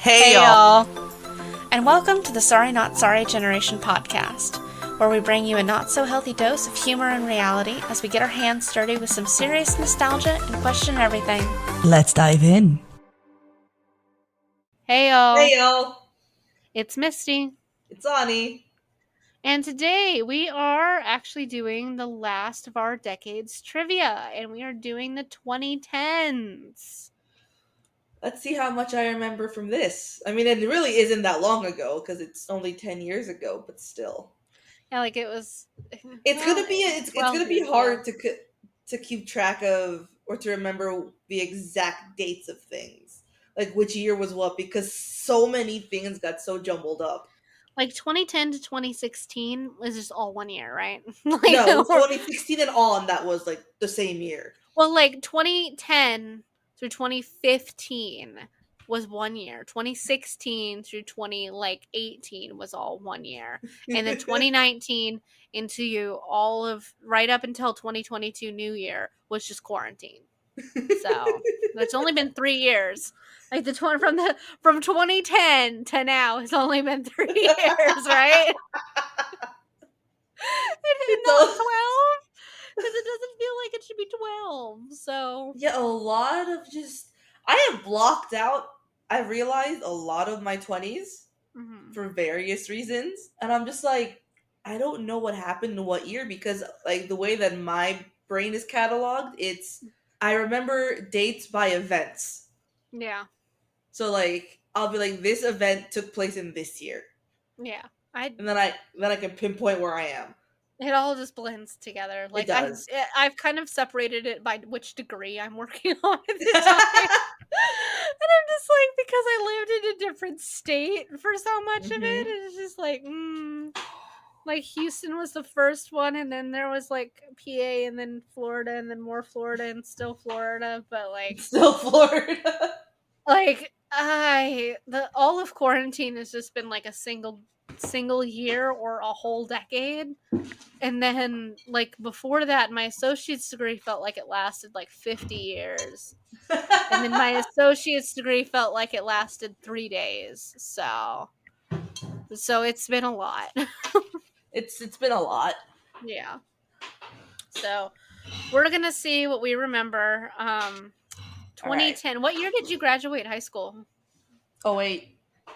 Hey y'all! And welcome to the Sorry Not Sorry Generation podcast, where we bring you a not-so-healthy dose of humor and reality as we get our hands dirty with some serious nostalgia and question everything. Let's dive in. Hey y'all! Hey y'all! It's Misty. It's Ani. And today we are actually doing the last of our decade's trivia, and we are doing the 2010s. Let's see how much I remember from this. I mean, it really isn't that long ago because it's only 10 years ago, but still. Yeah, like it was. It's gonna be years hard ago. to keep track of or to remember the exact dates of things, like which year was what, because so many things got so jumbled up. Like 2010 to 2016 was just all 1 year, right? No, 2016 and on, that was like the same year. Well, like 2010 through 2015 was 1 year. 2016 through 2018 was all 1 year. And then 2019 into all of right up until 2022 New Year was just quarantine. So it's only been 3 years. Like from 2010 to now has only been 3 years, right? and not 12. Because it doesn't feel like it should be 12. So Yeah, a lot of just I have blocked out, I realized, a lot of my 20s for various reasons, and I'm just like, I don't know what happened in what year, because like the way that my brain is cataloged, it's I remember dates by events. Yeah. So like I'll be like, this event took place in this year. Yeah. And then I can pinpoint where I am. It all just blends together. Like It does. I've kind of separated it by which degree I'm working on at the time. And I'm just like, because I lived in a different state for so much of it, it's just like Houston was the first one, and then there was like PA, and then Florida, and then more Florida, and still Florida, but like Still Florida. like all of quarantine has just been like a single year or a whole decade. And then like before that, my associate's degree felt like it lasted like 50 years. And then my associate's degree felt like it lasted 3 days. So it's been a lot. It's been a lot. Yeah. So we're gonna see what we remember. 2010. Right. What year did you graduate high school? 08.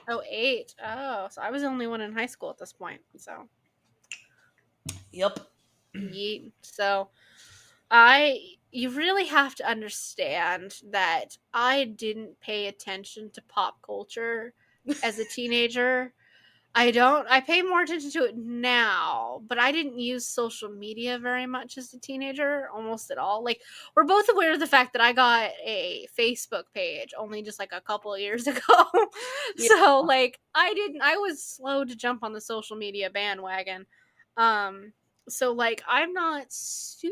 08. Oh, so I was the only one in high school at this point. So Yep. Yeet. So you really have to understand that I didn't pay attention to pop culture as a teenager. I pay more attention to it now, but I didn't use social media very much as a teenager, almost at all. Like, we're both aware of the fact that I got a Facebook page only just like a couple of years ago. Yeah. So like I was slow to jump on the social media bandwagon. So like I'm not super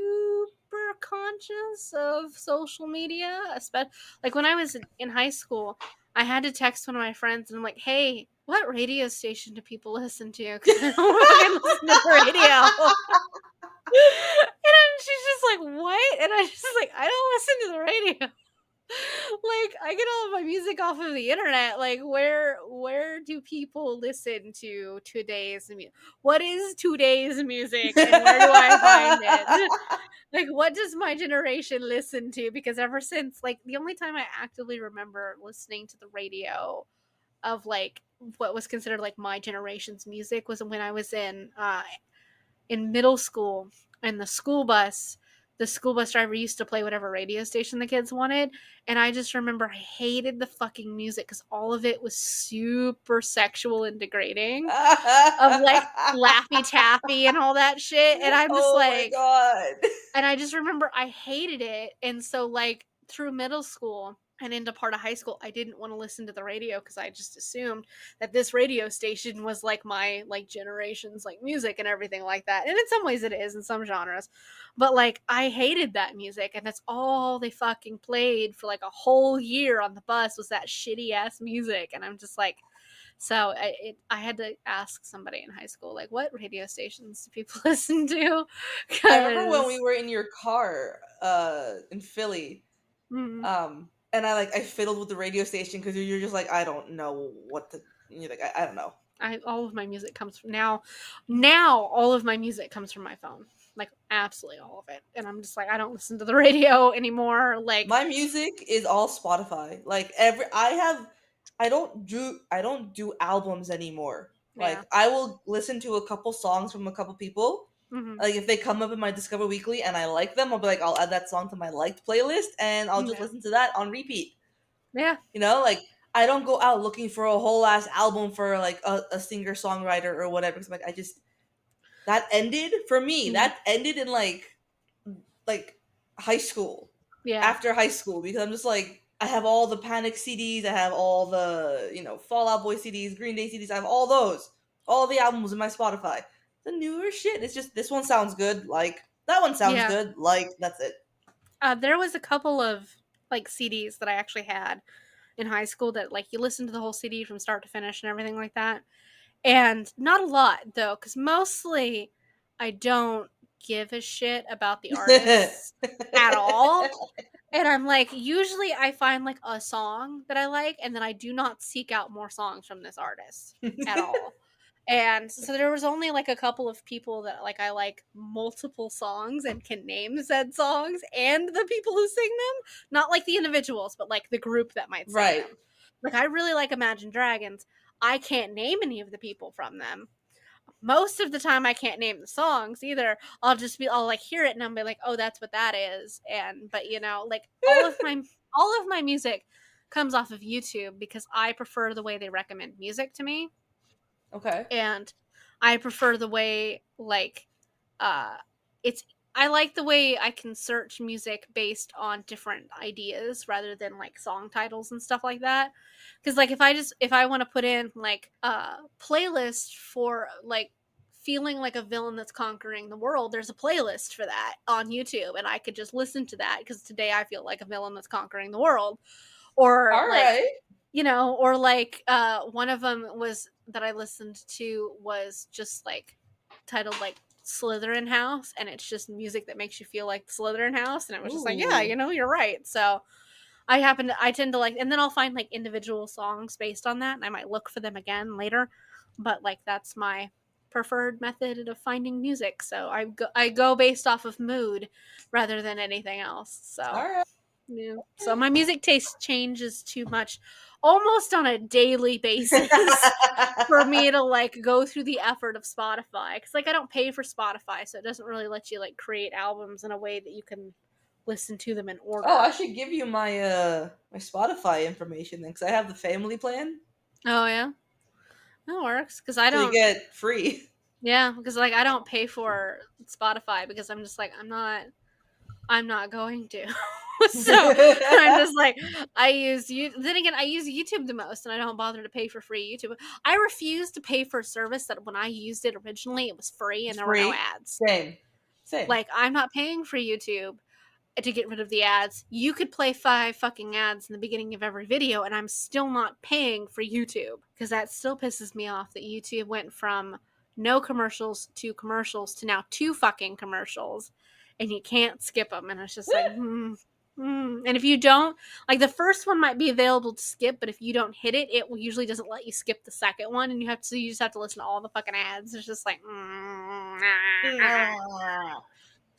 conscious of social media, especially like when I was in high school, I had to text one of my friends and I'm like, hey, what radio station do people listen to? Because I don't fucking listen to the radio. And she's just like, what? And I just like, I don't listen to the radio. Like, I get all of my music off of the internet. Like, where do people listen to today's music? What is today's music, and where do I find it? Like, what does my generation listen to? Because ever since, like, the only time I actively remember listening to the radio of like what was considered like my generation's music was when I was in middle school, and the school bus driver used to play whatever radio station the kids wanted, and I just remember I hated the fucking music because all of it was super sexual and degrading of like Laffy Taffy and all that shit, and I'm just like, my God. And I just remember I hated it. And so like through middle school and into part of high school, I didn't want to listen to the radio because I just assumed that this radio station was like my like generation's like music and everything like that. And in some ways it is in some genres, but like I hated that music, and that's all they fucking played for like a whole year on the bus was that shitty ass music. And I'm just like, so I had to ask somebody in high school, like, what radio stations do people listen to? I remember when we were in your car in Philly. Mm-hmm. and I fiddled with the radio station because you're just like I don't know what to. You're like I don't know. All of my music comes from now all of my music comes from my phone. Like absolutely all of it. And I'm just like I don't listen to the radio anymore. Like My music is all Spotify. Like every I don't do albums anymore. yeah. Like I will listen to a couple songs from a couple people. Mhm. Like if they come up in my Discover Weekly and I like them, I'll be like I'll add that song to my liked playlist and I'll just Yeah. listen to that on repeat. Yeah. Like I don't go out looking for a whole ass album for like a singer songwriter or whatever. Cause like I just that ended for me. Mhm. That ended in like high school, Yeah. after high school, because I'm just like I have all the Panic CDs, I have all the Fallout Boy CDs, Green Day CDs, I have all those, all the albums in my Spotify. The newer shit, it's just this one sounds good, like that one sounds Yeah. good, like that's it. There was a couple of like CDs that I actually had in high school that like you listen to the whole CD from start to finish and everything like that. And not a lot though, because mostly I don't give a shit about the artists at all. And I'm like, usually I find like a song that I like, and then I do not seek out more songs from this artist at all. And so there was only like a couple of people that like I like multiple songs and can name said songs and the people who sing them. Not like the individuals, but like the group that might sing Right. them. Like I really like Imagine Dragons. I can't name any of the people from them. Most of the time I can't name the songs either. I'll like hear it and I'll be like, oh, that's what that is. And but like all of my music comes off of YouTube because I prefer the way they recommend music to me. Okay. And I prefer the way like it's I like the way I can search music based on different ideas rather than like song titles and stuff like that. Cuz like if I want to put in like a playlist for like feeling like a villain that's conquering the world, there's a playlist for that on YouTube and I could just listen to that cuz today I feel like a villain that's conquering the world. Or All like right. or like one of them was that I listened to was just like titled like Slytherin House, and it's just music that makes you feel like the Slytherin House, and it was just like, yeah, Ooh. you're right. So I tend to like, and then I'll find like individual songs based on that, and I might look for them again later. But like that's my preferred method of finding music. So I go based off of mood rather than anything else. All So right. yeah. So my music taste changes too much almost on a daily basis for me to like go through the effort of Spotify cuz like I don't pay for Spotify so it doesn't really let you like create albums in a way that you can listen to them in Oh, I order. should give you my Spotify information then, because I have the family plan, Oh yeah. That works cuz I so you don't get free. yeah, because like I don't pay for Spotify because I'm just like I'm not going to. So I'm just like I use you. Then again, I use YouTube the most, and I don't bother to pay for free YouTube. I refuse to pay for a service that when I used it originally, it was free and It's there were no free. ads. Same. Same. Like I'm not paying for YouTube to get rid of the ads. You could play 5 fucking ads in the beginning of every video, and I'm still not paying for YouTube because that still pisses me off that YouTube went from no commercials to now 2 fucking commercials, and you can't skip them. And it's just like, And if you don't, like the first one might be available to skip, but if you don't hit it, it usually doesn't let you skip the second one, and you just have to listen to all the fucking ads. It's just like,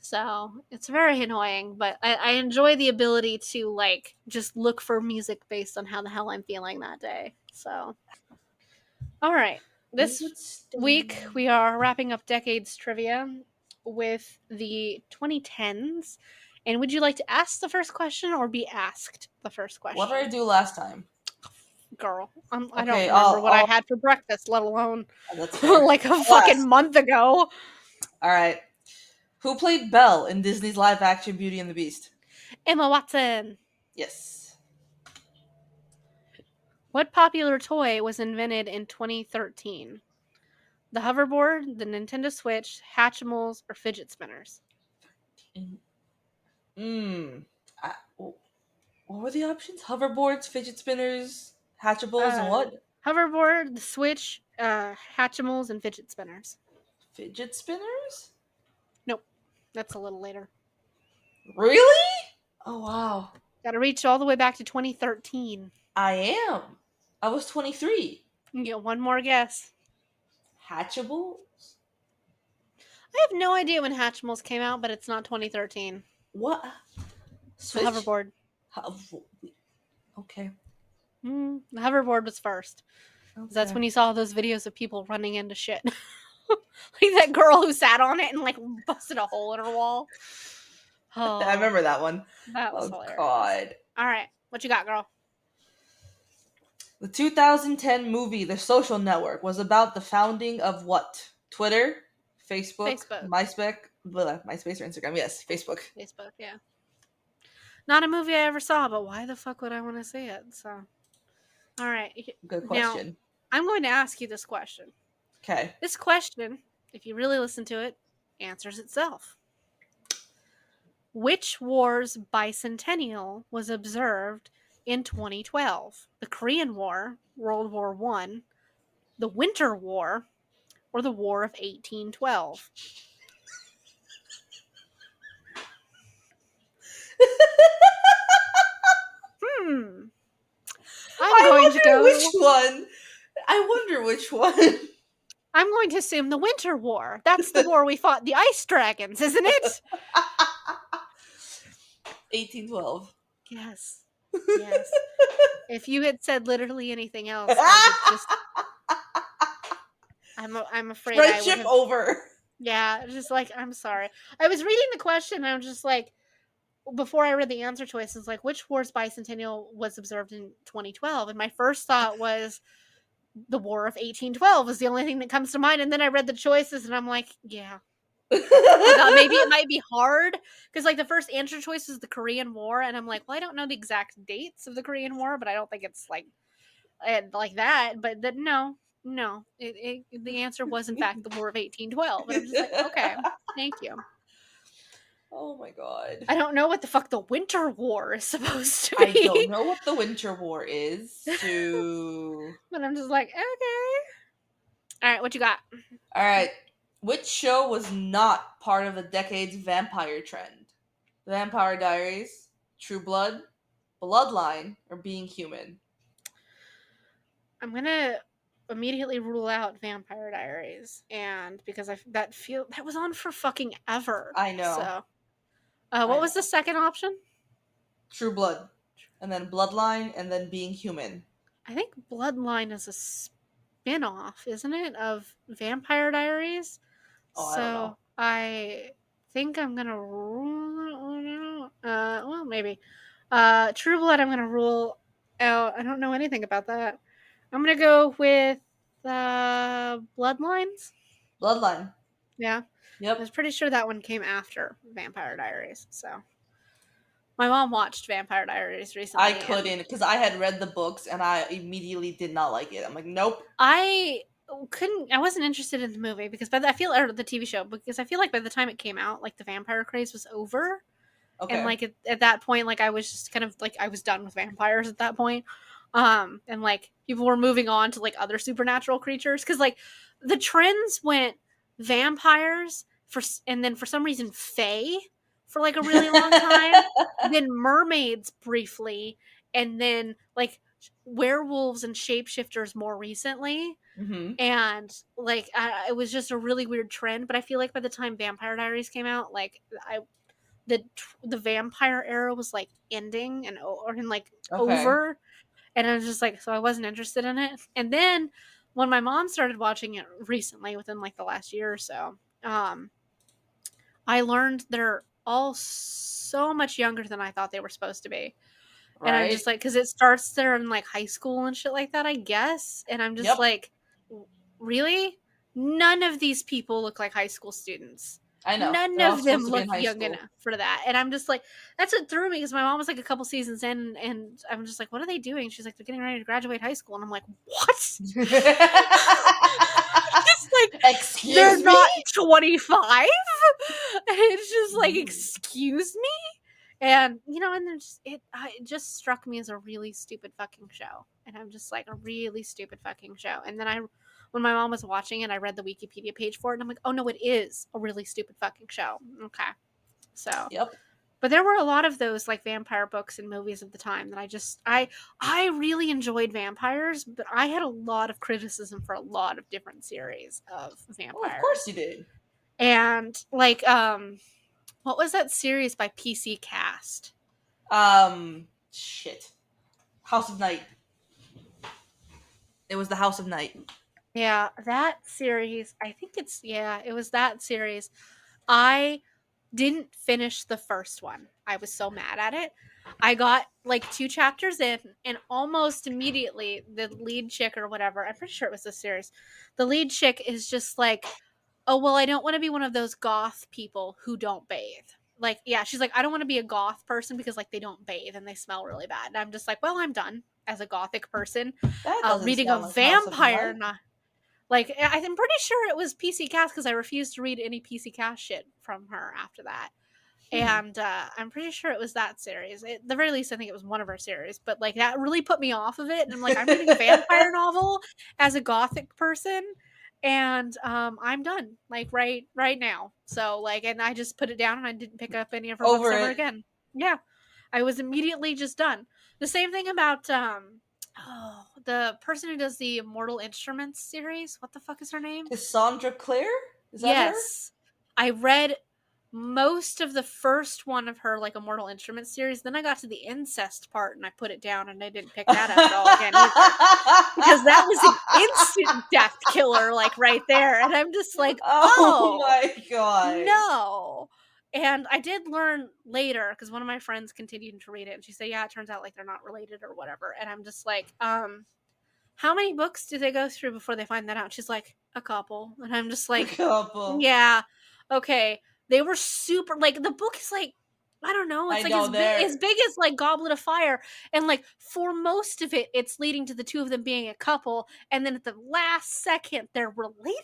so it's very annoying, but I enjoy the ability to like just look for music based on how the hell I'm feeling that day. So, all right. It This would week stay. we are wrapping up decades trivia with the 2010s. And would you like to ask the first question or be asked the first What did I question? do last time? Girl, I don't Okay, remember what I had for breakfast, let alone that's fair. like a I'll ask. fucking month ago. All right. Who played Belle in Disney's live action Beauty and the Beast? Emma Watson. Yes. What popular toy was invented in 2013? The hoverboard, the Nintendo Switch, Hatchimals, or fidget spinners? Mm. I, what were the options? Hoverboards, fidget spinners, hatchables, and Uh, what? Hoverboard, the Switch, Hatchimals, and fidget spinners. Fidget spinners? Nope, that's a little later. Really? Oh wow. Gotta reach all the way back to 2013. I am. I was 23. You can get one more guess. Hatchable? I have no idea when Hatchimals came out, but it's not 2013. What? It's the Switch? hoverboard. How- Okay. The hoverboard was first. That's Okay. when you saw those videos of people running into shit. Like that girl who sat on it and like busted a hole in her wall. I Oh, remember that one. that was Oh hilarious. God. All right, what you got, girl? The 2010 movie The Social Network was about the founding of what? Twitter, Facebook, Facebook. MySpace or Instagram? Yes, Facebook. Facebook, yeah. Not a movie I ever saw, but why the fuck would I want to see it? So, all right. Good Now, question. I'm going to ask you this question. Okay. This question, if you really listen to it, answers itself. Which war's bicentennial was observed in 2012? The Korean War, World War One, the Winter War, or the War of 1812? Hmm. I'm I going to wonder which go. one. I wonder which one. I'm going to assume the Winter War. That's the war we fought the ice dragons, isn't it? 1812. Yes. Yes. If you had said literally anything else, I would just. I'm afraid I would Friendship have. over. Yeah, just like I'm sorry. I was reading the question and I was just like, before I read the answer choices, like which war's bicentennial was observed in 2012, and my first thought was the War of 1812 was the only thing that comes to mind, and then I read the choices and I'm like, yeah. I thought maybe it might be hard because like the first answer choice was the Korean War, and I'm like, well, I don't know the exact dates of the Korean War, but I don't think it's like that. But no, no, the answer was in fact the War of 1812, and I'm just like, okay, thank you. Oh my god. I don't know what the fuck the Winter War is supposed to I don't be, know what the Winter War is, so. but I'm just like, okay. All right, what you got? Alright. Which show was not part of the decade's vampire trend? The Vampire Diaries, True Blood, Bloodline, or Being Human? I'm gonna immediately rule out Vampire Diaries, and because that was on for fucking ever. I know. So, I what was the know. second option? True Blood. And then Bloodline, and then Being Human. I think Bloodline is a spin-off, isn't it, of Vampire Diaries? Oh, I don't know. So I think I'm gonna rule. Well, maybe. True Blood. I'm gonna rule out. I don't know anything about that. I'm gonna go with Bloodlines. Bloodline. Yeah, I was Yep. pretty sure that one came after Vampire Diaries. So my mom watched Vampire Diaries I recently, and couldn't because I had read the books and I immediately did not like it. I'm like, nope. I couldn't. I wasn't interested in the movie because I feel or the TV show because I feel like by the time it came out, like the vampire craze was over, and Okay. like at that point, like I was just kind of like I was done with vampires at that point. And like people were moving on to like other supernatural creatures because like the trends went vampires and then for some reason fae for like a really long time, then mermaids briefly, and then like werewolves and shapeshifters more recently. hmm And like it was just a really weird trend, but I feel like by the time Vampire Diaries came out, like the vampire era was like ending and like Okay. over, and I was just like, so I wasn't interested in it. And then when my mom started watching it recently, within like the last year or so, I learned they're all so much younger than I thought they were supposed to be. And I'm Right. just like, because it starts there in like high school and shit like that, I guess. And I'm just Yep. like, really? None of these people look like high school students. I know. None They're all of them supposed to be look in high young school. enough for that. And I'm just like, that's what threw me because my mom was like a couple seasons in, and I'm just like, what are they doing? She's like, they're getting ready to graduate high school. And I'm like, what? Just like, they're Excuse me? not 25. It's just like, excuse me. And and then it just struck me as a really stupid fucking show, and I'm just like, a really stupid fucking show. And then when my mom was watching it, I read the Wikipedia page for it, and I'm like, oh no, it is a really stupid fucking show. Okay, so Yep. But there were a lot of those like vampire books and movies at the time that I really enjoyed vampires, but I had a lot of criticism for a lot of different series of Well, of course vampires. you did. And like what was that series by PC Cast? Shit. House of Night. It was the House of Night. Yeah, that series. I think it's yeah, it was that series. I didn't finish the first one. I was so mad at it. I got like 2 chapters in and almost immediately the lead chick or whatever, I'm pretty sure it was this series. The lead chick is just like, "Oh, well, I don't want to be one of those goth people who don't bathe." Like, yeah, she's like, "I don't want to be a goth person because like they don't bathe and they smell really bad." And I'm just like, "Well, I'm done as a gothic person That doesn't reading a sound like the House of vampire Night. like I'm pretty sure it was PC Cast because I refused to read any PC Cast shit from her after that. Hmm. And I'm pretty sure it was that series. At the very least, I think it was one of her series. But like that really put me off of it. And I'm like, I'm reading a vampire novel as a gothic person, and I'm done. Like right now. So like, and I just put it down and I didn't pick up any of her books Over ever it. again. Yeah, I was immediately just done. The same thing about the person who does the Immortal Instruments series. What the fuck is her name? Cassandra Clare? Is that her? Yes. I read most of the first one of her like Immortal Instruments series. Then I got to the incest part and I put it down and I didn't pick that up at all again either. Because that was an instant death killer, like right there. And I'm just like, Oh oh my god. no. And I did learn later because one of my friends continued to read it and she said, yeah, it turns out like they're not related or whatever. And I'm just like, how many books do they go through before they find that out? She's like, a couple. And I'm just A like, couple. yeah, okay. They were super like the book is like I don't know, I it's like know they're as big as like Goblet of Fire and like for most of it it's leading to the two of them being a couple and then at the last second they're related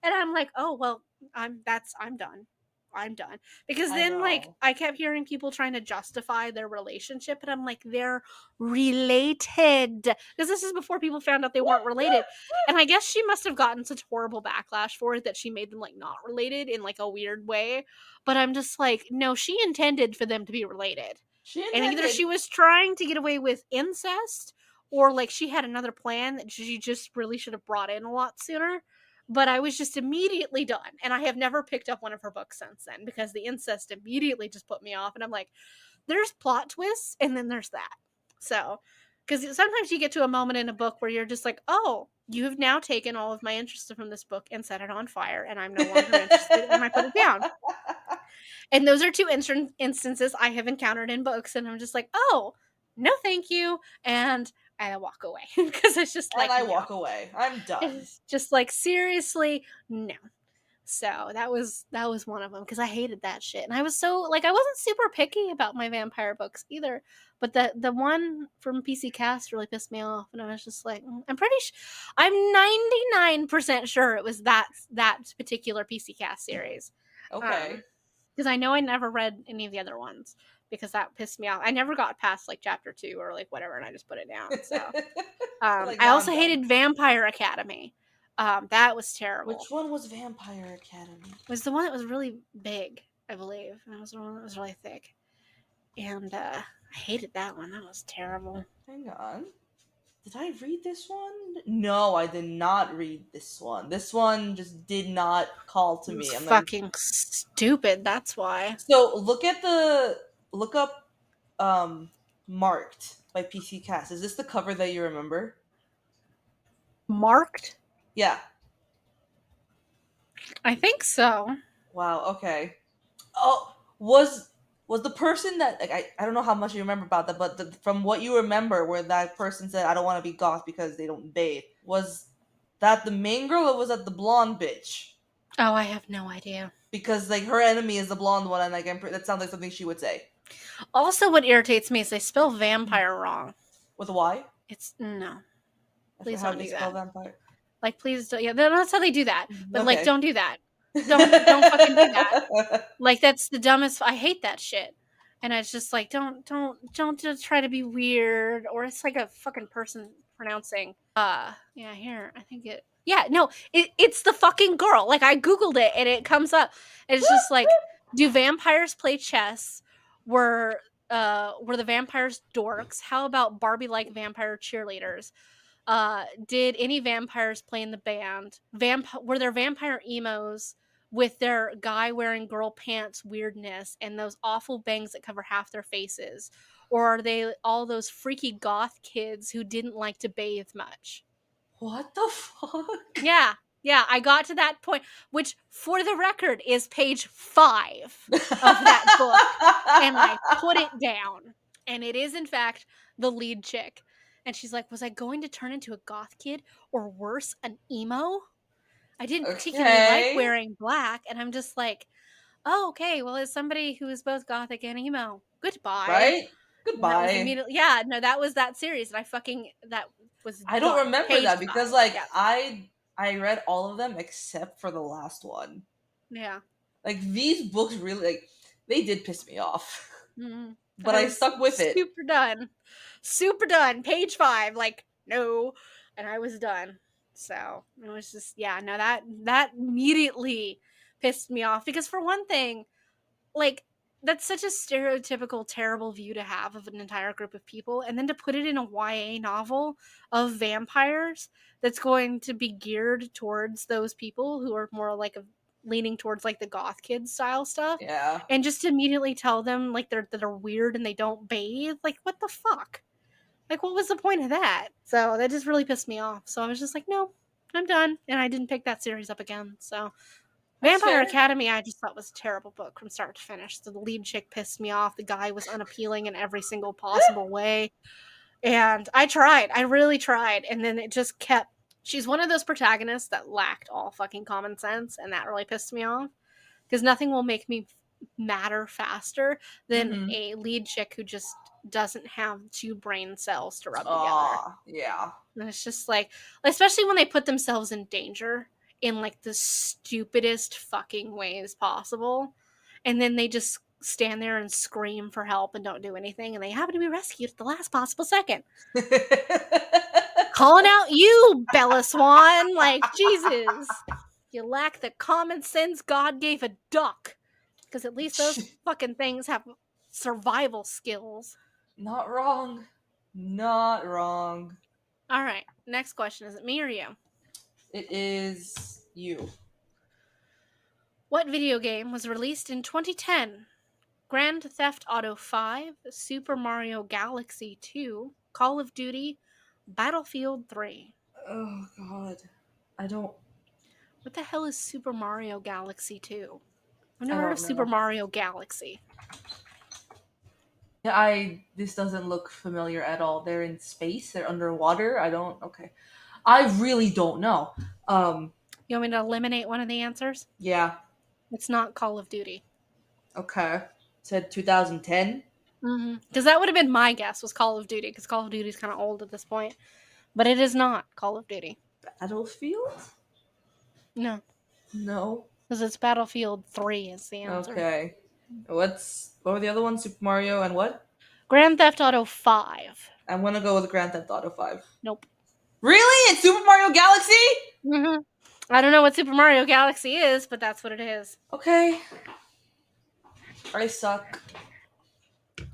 and I'm like, "Oh, well, I'm done. I'm done." Because I then like know. I kept hearing people trying to justify their relationship and I'm like, "They're related." Because this is before people found out they weren't related. And I guess she must have gotten such horrible backlash for it that she made them like not related in like a weird way. But I'm just like, no, she intended for them to be related. She And either intended. she was trying to get away with incest or like she had another plan that she just really should have brought in a lot sooner. But I was just immediately done. And I have never picked up one of her books since then because the incest immediately just put me off. And I'm like, there's plot twists and then there's that. So, because sometimes you get to a moment in a book where you're just like, oh, you have now taken all of my interest from this book and set it on fire, and I'm no longer interested, and I put it down. And those are two instances I have encountered in books, and I'm just like, oh, no, thank you. And I walk away because it's just And like, I no. walk away. I'm done. It's just like, seriously, no. So that was one of them because I hated that shit, and I was so like I wasn't super picky about my vampire books either, but the one from PC Cast really pissed me off, and I was just like, I'm 99% sure it was that particular PC Cast series, Okay. because I know I never read any of the other ones because that pissed me off. I never got past like chapter 2 or like whatever, and I just put it down. So Like, I now I'm also done. hated Vampire Academy. That was terrible. Which one was Vampire Academy? Was the one that was really big, I believe. And it was the one that was really thick. And I hated that one. That was terrible. Hang on. Did I read this one? No, I did not read this one. This one just did not call to It was me. I'm like, fucking stupid. That's why. so look up Marked by PC Cast. Is this the cover that you remember? Marked? Yeah. I think so. Wow, okay. Oh, was the person that like I don't know how much you remember about that, but from what you remember where that person said I don't want to be goth because they don't bathe, was that the main girl or was that the blonde bitch? Oh, I have no idea. Because like her enemy is the blonde one and like that sounds like something she would say. Also, what irritates me is they spell vampire wrong. With a Y? It's no. For Please how don't they do spell that. vampire. Like, please don't. Yeah, that's how they do that. But like, Okay. don't do that. Don't fucking do that. Like that's the dumbest. I hate that shit. And it's just like don't just try to be weird or it's like a fucking person pronouncing. Yeah, here. I think it Yeah, no, it's the fucking girl. Like I googled it and it comes up. And it's just like do vampires play chess? Were were the vampires dorks? How about Barbie-like vampire cheerleaders? Did any vampires play in the band? Were there vampire emos with their guy wearing girl pants weirdness and those awful bangs that cover half their faces? Or are they all those freaky goth kids who didn't like to bathe much? What the fuck? Yeah, yeah, I got to that point, which, for the record, is page 5 of that book, and I put it down. And it is, in fact, the lead chick. And she's like, "Was I going to turn into a goth kid, or worse, an emo? I didn't particularly like Okay. wearing black." And I'm just like, "Oh, okay. Well, as somebody who is both gothic and emo, goodbye." Right? And that was Goodbye. immediately, yeah, no, that was that series, and that was I don't done. remember Page that because 5. like Yeah, I read all of them except for the last one. yeah. Like these books really like they did piss me off. Mhm. But I I was stuck with it. super done. Super done. Page 5, like, no. And I was done. So it was just, yeah, no, that immediately pissed me off because, for one thing, like, that's such a stereotypical terrible view to have of an entire group of people, and then to put it in a YA novel of vampires that's going to be geared towards those people who are more like leaning towards like the goth kid style stuff, Yeah. and just to immediately tell them like they're weird and they don't bathe, like, what the fuck, like, what was the point of that? So that just really pissed me off, so I was just like, no, I'm done, and I didn't pick that series up again. So That's Vampire fair. Academy, I just thought was a terrible book from start to finish. The lead chick pissed me off. The guy was unappealing in every single possible way. And I tried. I really tried. And then it just kept. She's one of those protagonists that lacked all fucking common sense. And that really pissed me off. Because nothing will make me matter faster than Mm-hmm. a lead chick who just doesn't have two brain cells to rub together. Aw, yeah. And it's just like, especially when they put themselves in danger in like the stupidest fucking ways possible. And then they just stand there and scream for help and don't do anything. And they happen to be rescued at the last possible second. Calling out you, Bella Swan. Like, Jesus. You lack the common sense God gave a duck. Because at least those fucking things have survival skills. Not wrong. Not wrong. All right. Next question. Is it me or you? It is you. What video game was released in 2010? Grand Theft Auto 5, Super Mario Galaxy 2, Call of Duty, Battlefield 3. Oh god. I don't What the hell is Super Mario Galaxy 2? I've I never heard of don't Super know. Mario Galaxy. Yeah, I this doesn't look familiar at all. They're in space, they're underwater. I don't okay. I really don't know. You want me to eliminate one of the answers? Yeah. It's not Call of Duty. Okay. Said 2010. Because that would have been my guess, was Call of Duty, because Call of Duty is kind of old at this point. But it is not Call of Duty. Battlefield? No, No. because it's Battlefield 3 is the answer. Okay. What were the other ones? Super Mario and what? Grand Theft Auto 5. I'm gonna go with Grand Theft Auto 5. Nope. Really? It's Super Mario Galaxy? Mm-hmm. I don't know what Super Mario Galaxy is, but that's what it is. Okay. I suck.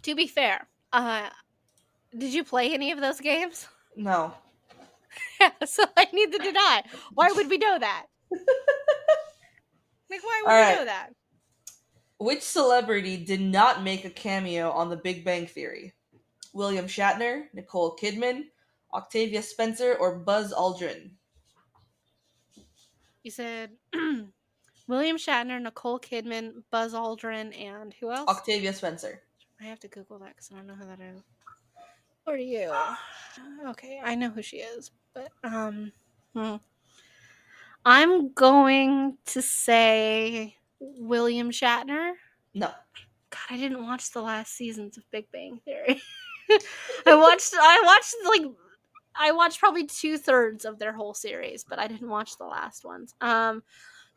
To be fair, did you play any of those games? No. Yeah, so I neither did I. Why would we know that? Like, why would we Alright. know that? Which celebrity did not make a cameo on The Big Bang Theory? William Shatner, Nicole Kidman, Octavia Spencer, or Buzz Aldrin? You said William Shatner, Nicole Kidman, Buzz Aldrin, and who else? Octavia Spencer. I have to Google that because I don't know who that is. Who are you? Okay, I know who she is, but I'm going to say William Shatner. No. God, I didn't watch the last seasons of Big Bang Theory. I watched probably 2/3 of their whole series, but I didn't watch the last ones.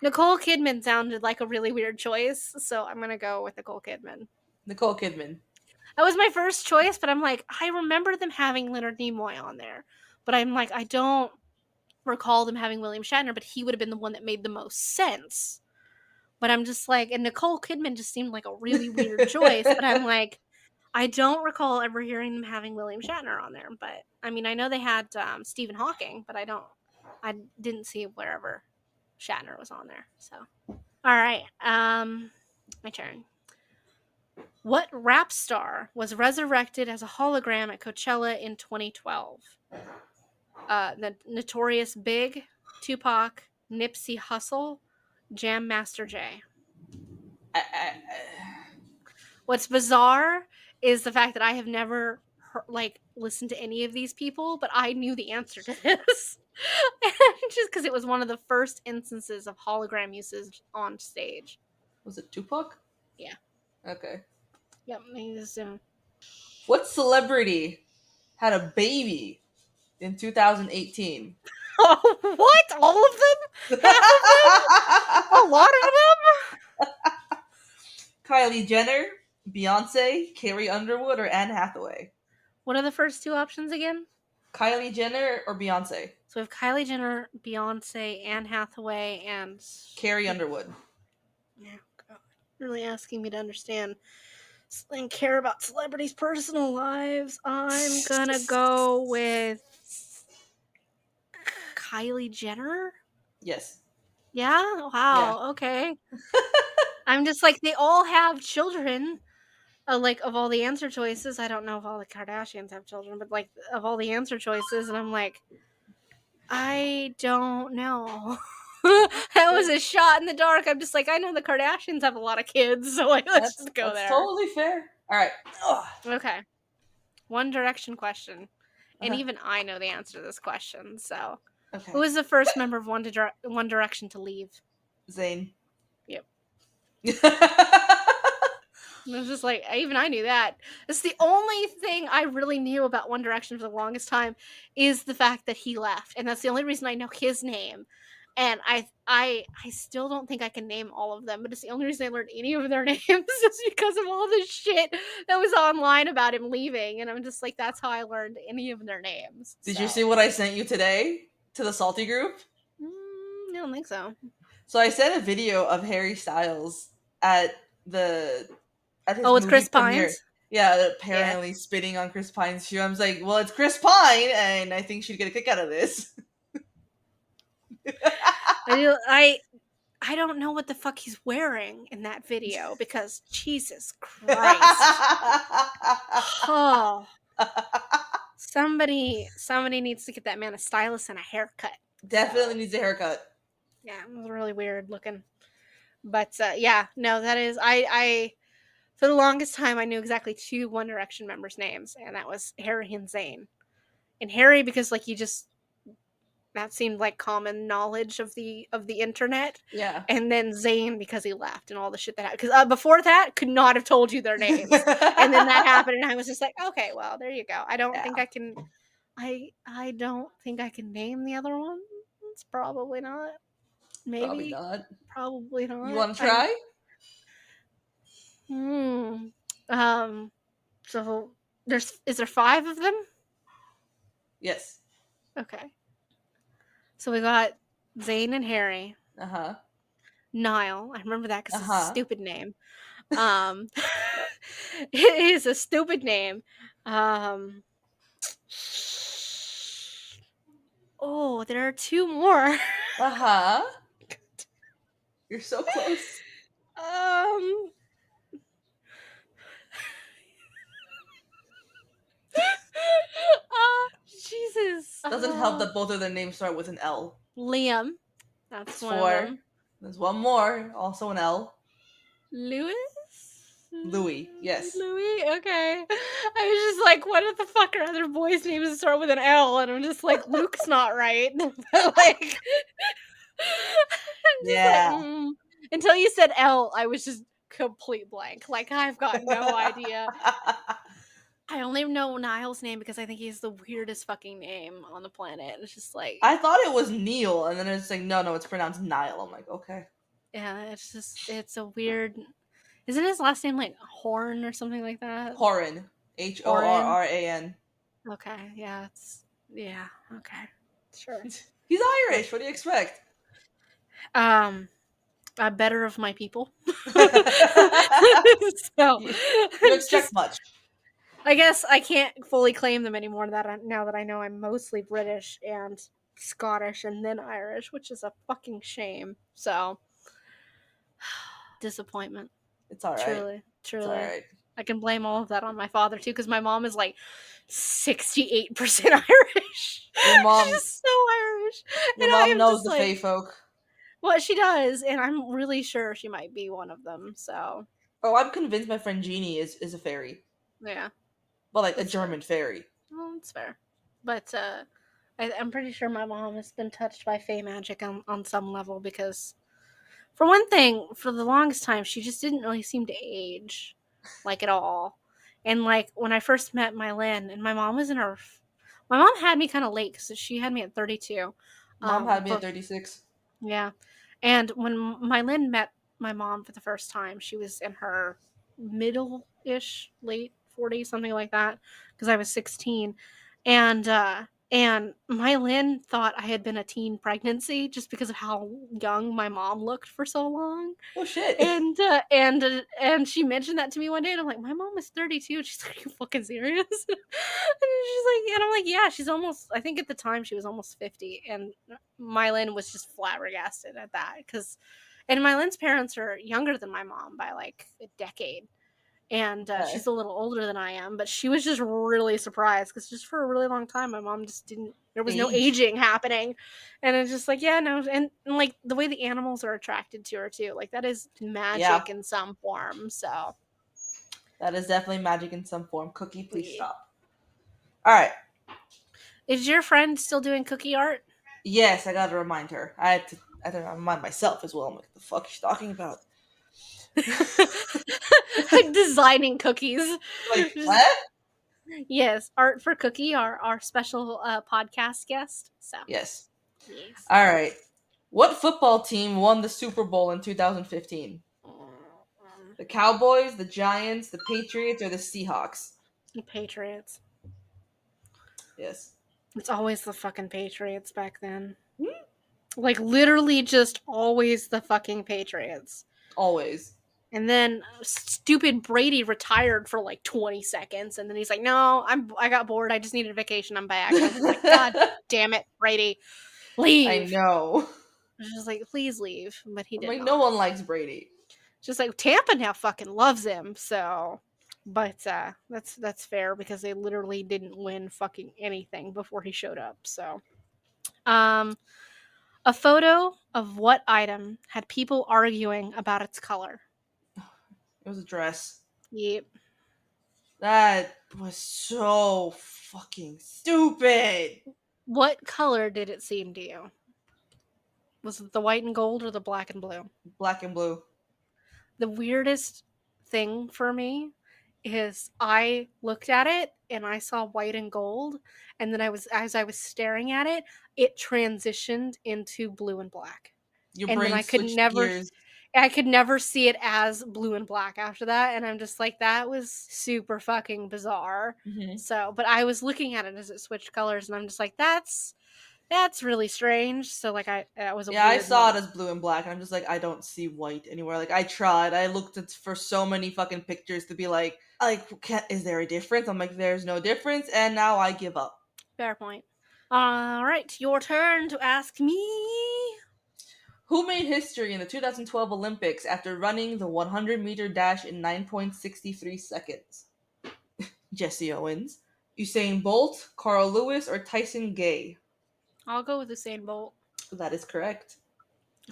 Nicole Kidman sounded like a really weird choice, so I'm gonna go with Nicole Kidman. Nicole Kidman. That was my first choice, but I'm like, I remember them having Leonard Nimoy on there, but I'm like, I don't recall them having William Shatner, but he would have been the one that made the most sense But I'm just like, and Nicole Kidman just seemed like a really weird choice. But I'm like, I don't recall ever hearing them having William Shatner on there. But I mean, I know they had Stephen Hawking, but I didn't see wherever Shatner was on there. So, all right, my turn. What rap star was resurrected as a hologram at Coachella in 2012? The Notorious Big, Tupac, Nipsey Hussle, Jam Master Jay. What's bizarre is the fact that I have never listened to any of these people, but I knew the answer to this. Just because it was one of the first instances of hologram usage on stage. Was it Tupac? Yeah. Okay. Yep. What celebrity had a baby in 2018? Oh, what? All of them? Half of them? A lot of them? Kylie Jenner, Beyonce, Carrie Underwood, or Anne Hathaway? What are the first two options again? Kylie Jenner or Beyonce? So we have Kylie Jenner, Beyonce, Anne Hathaway, and Carrie Underwood. Yeah, God. Really asking me to understand and care about celebrities' personal lives. I'm gonna go with Kylie Jenner. Yes. Yeah? Yeah. Wow, okay. I'm just like, they all have children. Like, of all the answer choices, I don't know if all the Kardashians have children, but like, of all the answer choices, and I'm like, I don't know. That was a shot in the dark. I'm just like, I know the Kardashians have a lot of kids, so like, let's just go That's there. totally fair. All right. Ugh. Okay. One Direction question. And Uh-huh. even I know the answer to this question. So, who Okay. was the first member of One Direction to leave? Zayn. Yep. And I was just like, even I knew that. It's the only thing I really knew about One Direction for the longest time is the fact that he left, and that's the only reason I know his name. And I still don't think I can name all of them, but it's the only reason I learned any of their names is because of all this shit that was online about him leaving, and I'm just like, that's how I learned any of their names. Did So. you see what I sent you today to the Salty group? I don't think so. So I sent a video of Harry Styles at the at his Oh, it's movie Chris premiere. Pines. Yeah, Yeah. apparently spitting on Chris Pine's shoe. I was like, well, it's Chris Pine, and I think she'd get a kick out of this. I don't know what the fuck he's wearing in that video because Jesus Christ. Oh. Somebody needs to get that man a stylist and a haircut. Definitely needs a haircut. Yeah, it was really weird looking. But yeah, no, that is I for the longest time I knew exactly two One Direction members' names, and that was Harry and Zayn. And Harry because like that seemed like common knowledge of the internet. Yeah. And then Zayn because he left and all the shit that happened. Because before that, could not have told you their names. And then that happened, and I was just like, okay, well, there you go. I don't think I can. I don't think I can name the other one. It's probably not. Probably Maybe. not. Probably You not. want to try? Um. So is there 5 of them? Yes. Okay. So we got Zayn and Harry. Uh-huh. Niall. I remember that because it's a Uh-huh. stupid name. It is a stupid name. Oh, there are 2 more. Uh-huh. You're so close. um. Jesus. Doesn't help that both of their names start with an L. Liam. That's That's one of 4. them. There's one more, also an L. Louis? Louis. Yes. Louis? Okay. I was just like, what the fuck are other boys' names that start with an L? And I'm just like, Luke's not right. But like, I'm just like, Yeah. Until you said L, I was just complete blank. Like, I've got no idea. I only know Niall's name because I think he's the weirdest fucking name on the planet. It's just like, I thought it was Neil, and then it's like, no, it's pronounced Niall. I'm like, okay. yeah, it's a weird. Isn't his last name like Horn or something like that? Horan. Horran. Okay, yeah, okay, sure. He's Irish. What do you expect? Um, better of my people. So you, you expect just much. I guess I can't fully claim them anymore now that I know I'm mostly British and Scottish and then Irish, which is a fucking shame. So disappointment. It's all right. Truly, It's all truly. right. I can blame all of that on my father too, because my mom is like 68% Irish. Your mom, She's so Irish. your And I mom am knows just the like, Fey folk. well, she does, and I'm really sure she might be one of them. So Oh, I'm convinced my friend Jeannie is a fairy, yeah, but like a that's fair. German fairy. Well, that's fair. But I'm pretty sure my mom has been touched by Fey magic on some level because, for one thing, for the longest time, she just didn't really seem to age, like at all. And like when I first met Mylin, and my mom was in her, my mom had me kind of late because she had me at 32. Mom had me at But 36. yeah. And when Mylin met my mom for the first time, she was in her middle ish, late 40s, something like that, because I was 16. And Mylin thought I had been a teen pregnancy just because of how young my mom looked for so long. Oh shit. And she mentioned that to me one day, and I'm like, my mom is 32. She's like, are you fucking serious? And she's like, and I'm like, yeah, she's almost. I think at the time she was almost 50, and Mylin was just flabbergasted at that because, and Mylin's parents are younger than my mom by like a decade, and Okay. she's a little older than I am, but she was just really surprised because just for a really long time, my mom just didn't. There was no Age. aging happening, and it's just like, yeah, no, and like the way the animals are attracted to her too, like that is Yeah, magic in some form. So, that is definitely magic in some form. Cookie, please yeah. stop. All right. Is your friend still doing cookie art? Yes, I gotta remind her. I had to remind myself as well. I'm like, what the fuck is she talking about? Designing cookies. Like, Just- what? yes, art for cookie, our special podcast guest. So Yes. yes. All right. What football team won the Super Bowl in 2015? The Cowboys, the Giants, the Patriots, or the Seahawks? Patriots. Yes. It's always the fucking Patriots back then. Hmm? Like literally just always the fucking Patriots. Always. And then stupid Brady retired for like 20 seconds and then he's like, "No, I got bored. I just needed a vacation. I'm back." And I'm just like, "God damn it, Brady. I Leave." know. I was just like, "Please leave." But he I'm did like, no not. one likes Brady. Just like Tampa now fucking loves him. So but that's fair because they literally didn't win fucking anything before he showed up. So um a photo of what item had people arguing about its color? It was a dress. Yep. That was so fucking stupid. What color did it seem to you? Was it the white and gold or the black and blue? Black and blue. The weirdest thing for me is I looked at it and I saw white and gold, and then as I was staring at it, it transitioned into blue and black. Your And then brain switched gears. I could never see it as blue and black after that, and I'm just like, that was super fucking bizarre. Hmm. So, but I was looking at it as it switched colors, and I'm just like, that's really strange. So, like, that was a Yeah, I weird saw it moment. as blue and black, and I'm just like, I don't see white anywhere. Like, I tried. I looked for so many fucking pictures to be like, is there a difference? I'm like, there's no difference, and now I give up. Fair point. All right, your turn to ask me. Who made history in the 2012 Olympics after running the 100-meter dash in 9.63 seconds? Jesse Owens, Usain Bolt, Carl Lewis, or Tyson Gay? I'll go with Usain Bolt. That is correct.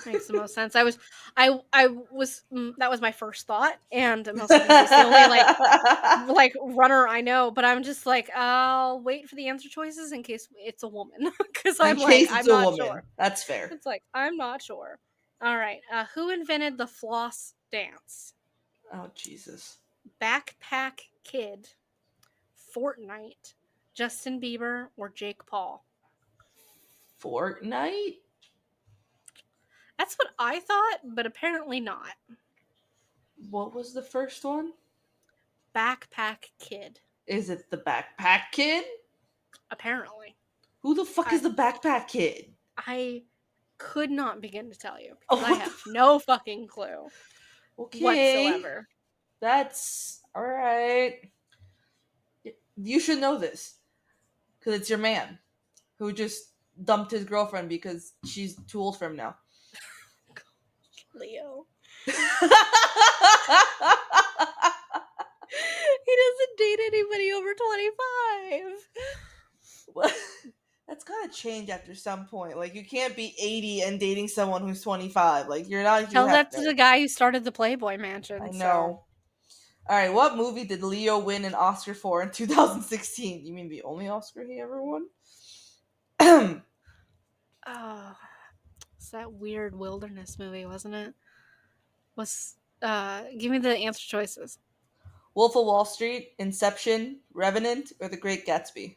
Makes the most sense. I was that was my first thought, and mostly because he's the only like runner I know. But I'm just like, I'll wait for the answer choices in case it's a woman, because In I'm like, case it's I'm a not woman. sure. That's fair. It's like I'm not sure. All right, who invented the floss dance? Oh, Jesus. Backpack Kid, Fortnite, Justin Bieber, or Jake Paul? Fortnite? That's what I thought, but apparently not. What was the first one? Backpack Kid. Is it the Backpack Kid? Apparently. Who the fuck I is the Backpack Kid? I could not begin to tell you because Oh, I what have the no fucking clue okay. whatsoever. That's all right. You should know this because it's your man who just dumped his girlfriend because she's too old for him now. Leo. He doesn't date anybody over 25. What? That's gotta change after some point. Like you can't be 80 and dating someone who's 25. Like you're not Hugh Tell that to Hefner. the guy who started the Playboy I Mansion. So, know. All right, what movie did Leo win an Oscar for in 2016? You mean the only Oscar he ever won? oh, it's that weird wilderness movie, wasn't it? Was Give me the answer choices. Wolf of Wall Street, Inception, Revenant, or The Great Gatsby?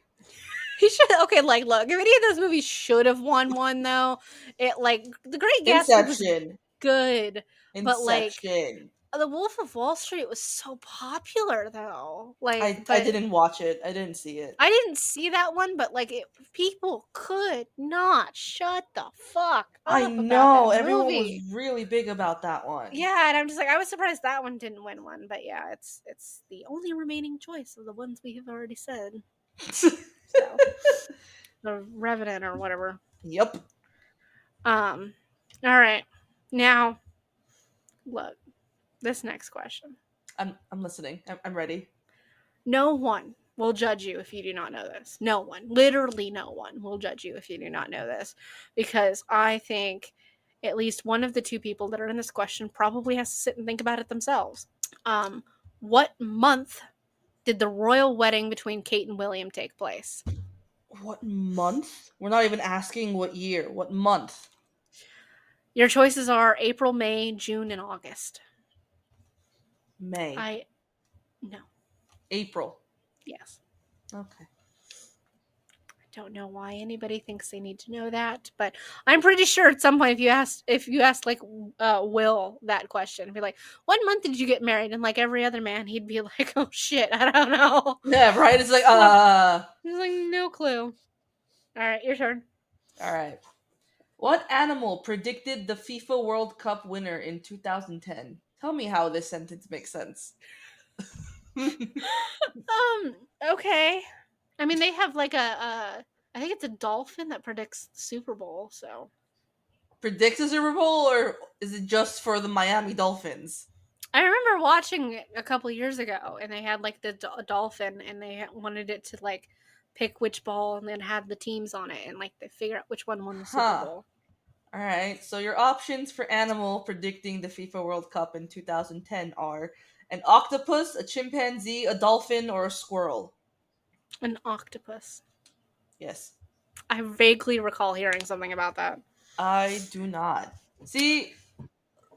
He should okay, like look, if any of those movies should have won one though, it like The Great Gatsby was Inception. good, but like Inception. The Wolf of Wall Street was so popular though. I didn't watch it. I didn't see it. I didn't see that one, but like people could not shut the fuck I up about know. that Everyone was movie. really big about that one. Yeah, and I'm just like I was surprised that one didn't win one, but yeah, it's the only remaining choice of the ones we have already said. So the Revenant or whatever. Yep. Um, all right, now look this next question. I'm listening. I'm ready. No one will judge you if you do not know this. No one, literally no one will judge you if you do not know this because I think at least one of the two people that are in this question probably has to sit and think about it themselves. Um, what month did the royal wedding between Kate and William take place? What month? We're not even asking what year. What month? Your choices are April, May, June, and August. May. I no. April. Yes. Okay. Don't know why anybody thinks they need to know that, but I'm pretty sure at some point if you asked like Will that question, be like, "What month did you get married?" And like every other man, he'd be like, "Oh shit, I don't know." Yeah, right. It's like So he's like, "No clue." All right, your turn. all right. What animal predicted the FIFA World Cup winner in 2010? Tell me how this sentence makes sense. Okay. I mean, they have like I think it's a dolphin that predicts the Super Bowl. So Predicts a Super Bowl, or is it just for the Miami Dolphins? I remember watching it a couple years ago, and they had like the dolphin, and they wanted it to like pick which ball, and then have the teams on it, and like they figure out which one won the Super Huh. Bowl. All right. So your options for animal predicting the FIFA World Cup in 2010 are an octopus, a chimpanzee, a dolphin, or a squirrel. An octopus. Yes. I vaguely recall hearing something about that. I do not. See,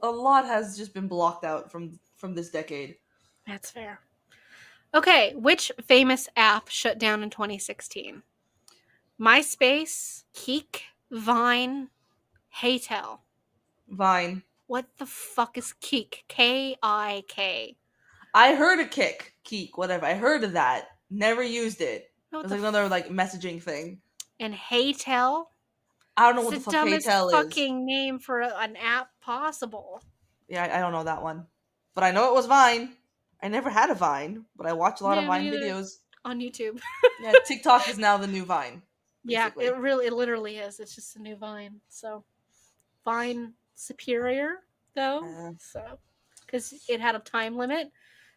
a lot has just been blocked out from this decade. That's fair. Okay, which famous app shut down in 2016? MySpace, Keek, Vine, Haytel. Vine. What the fuck is Keek? K-I-K. I heard a kick, keek, whatever. I heard of that. Never used it. It Know what was the like another like messaging thing. and Haytel? I don't know It's what the the fuck dumbest HTL is. fucking name for an app possible. Yeah, I don't know that one. But I know it was Vine. I never had a Vine, but I watch a lot of Yeah, me Vine neither. videos. On YouTube. Yeah, TikTok is now the new Vine, Yeah, basically. it literally is. It's just a new Vine. So Vine superior though. Uh, So because it had a time limit.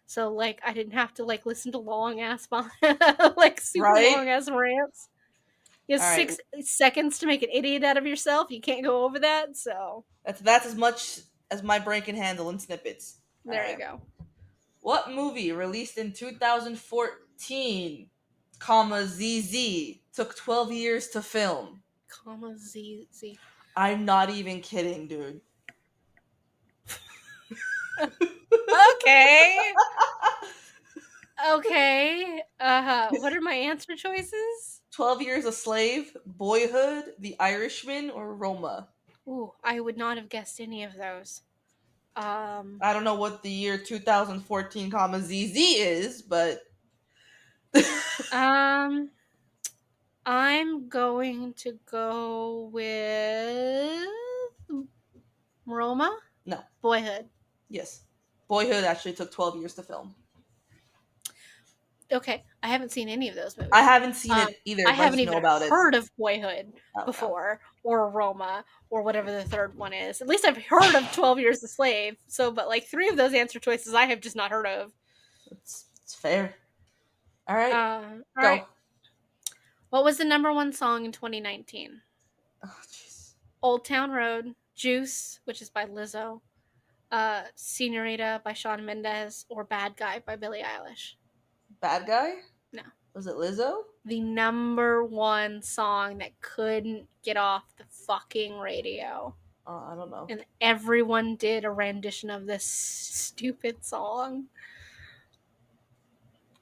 So like I didn't have to like listen to long ass like super right? long ass rants. You have All right. 6 seconds to make an idiot out of yourself. You can't go over that. So That's as much as my brain can handle in snippets. All there you right. go. What movie released in 2014, comma ZZ took 12 years to film? Comma Z. I'm not even kidding, dude. Okay. Okay. What are my answer choices? 12 Years a Slave, Boyhood, The Irishman, or Roma? Ooh, I would not have guessed any of those. Um, I don't know what the year 2014, comma ZZ is, but um, I'm going to go with Roma? No. Boyhood. Yes. Boyhood actually took 12 years to film. Okay, I haven't seen any of those I movies. haven't seen it either, I but I haven't just know even about it. heard of Boyhood Oh, no. before, or Roma, or whatever the third one is. At least I've heard of 12 Years a Slave. So, but like 3 of those answer choices I have just not heard of. It's fair. All right, All right. go. What was the number one song in 2019? Oh, jeez. Old Town Road, Juice, which is by Lizzo, Senorita by Shawn Mendes, or Bad Guy by Billie Eilish? Bad guy? No. Was it Lizzo? The number one song that couldn't get off the fucking radio. I don't know. And everyone did a rendition of this stupid song.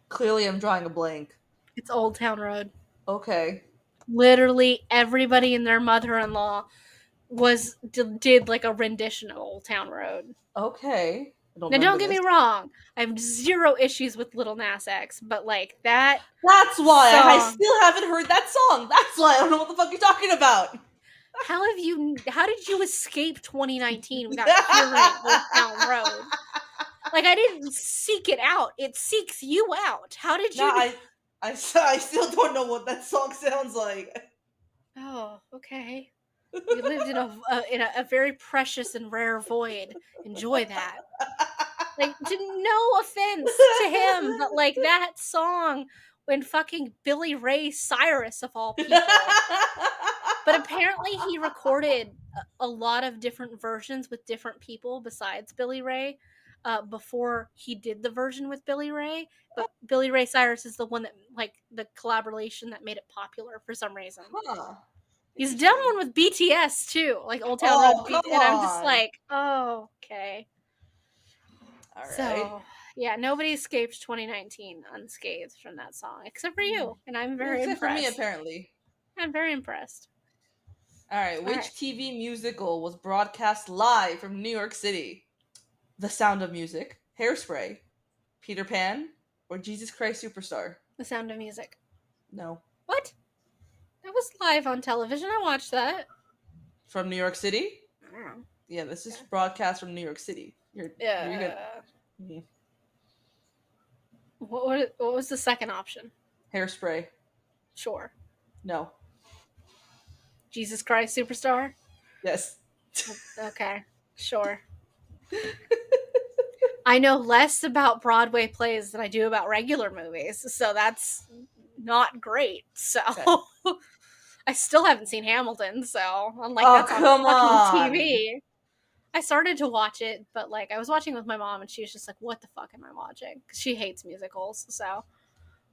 Clearly, I'm drawing a blank. It's Old Town Road. Okay. Literally everybody and their mother-in-law did like a rendition of Old Town Road. Okay. I don't Now remember don't get this. me wrong, I have zero issues with Little Nas X, but like that That's why I song, still haven't heard that song. That's why I don't know what the fuck you're talking about. how did you escape 2019 without hearing Old Town Road? Like, I didn't seek it out. It seeks you out. How did Nah, you I still don't know what that song sounds like. Oh, okay. You lived in a very precious and rare void. Enjoy that. Like, no offense to him, but like that song when fucking Billy Ray Cyrus of all people. But apparently he recorded a lot of different versions with different people besides Billy Ray before he did the version with Billy Ray. But Billy Ray Cyrus is the one that, like, the collaboration that made it popular for some reason. Huh. He's done Interesting. one with BTS too, like Old Town Road, Oh, come and I'm just on. like, oh, okay. All right. So, yeah, nobody escaped 2019 unscathed from that song except for you, and I'm very Except for me, impressed. apparently. I'm very impressed. All right. All right. Which TV musical was broadcast live from New York City? The Sound of Music, Hairspray, Peter Pan, or Jesus Christ Superstar? The Sound of Music. No. What? That was live on television. I watched that. From New York City? Oh, Yeah, this is okay. broadcast from New York City. You're good. Mhm. What was the second option? Hairspray. Sure. No. Jesus Christ Superstar? Yes. Okay. Sure. I know less about Broadway plays than I do about regular movies, so that's not great. So Okay. I still haven't seen Hamilton, so unlike Oh, that's on come fucking on. TV. I started to watch it, but like I was watching with my mom and she was just like, "What the fuck am I watching?" Cuz she hates musicals. So,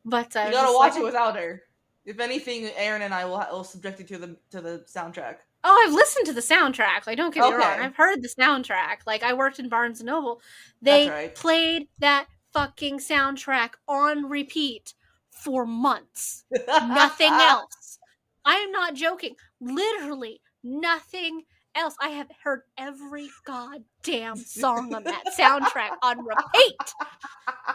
but I You was gotta just watch like, it without her. If anything, Aaron and I will subject you to the soundtrack. "Oh, I've listened to the soundtrack. Like don't get me wrong. Okay. I've heard the soundtrack. Like I worked in Barnes and Noble. That's They right. played that fucking soundtrack on repeat for months. Nothing else. I am not joking. Literally nothing else. I have heard every goddamn song on that soundtrack on repeat.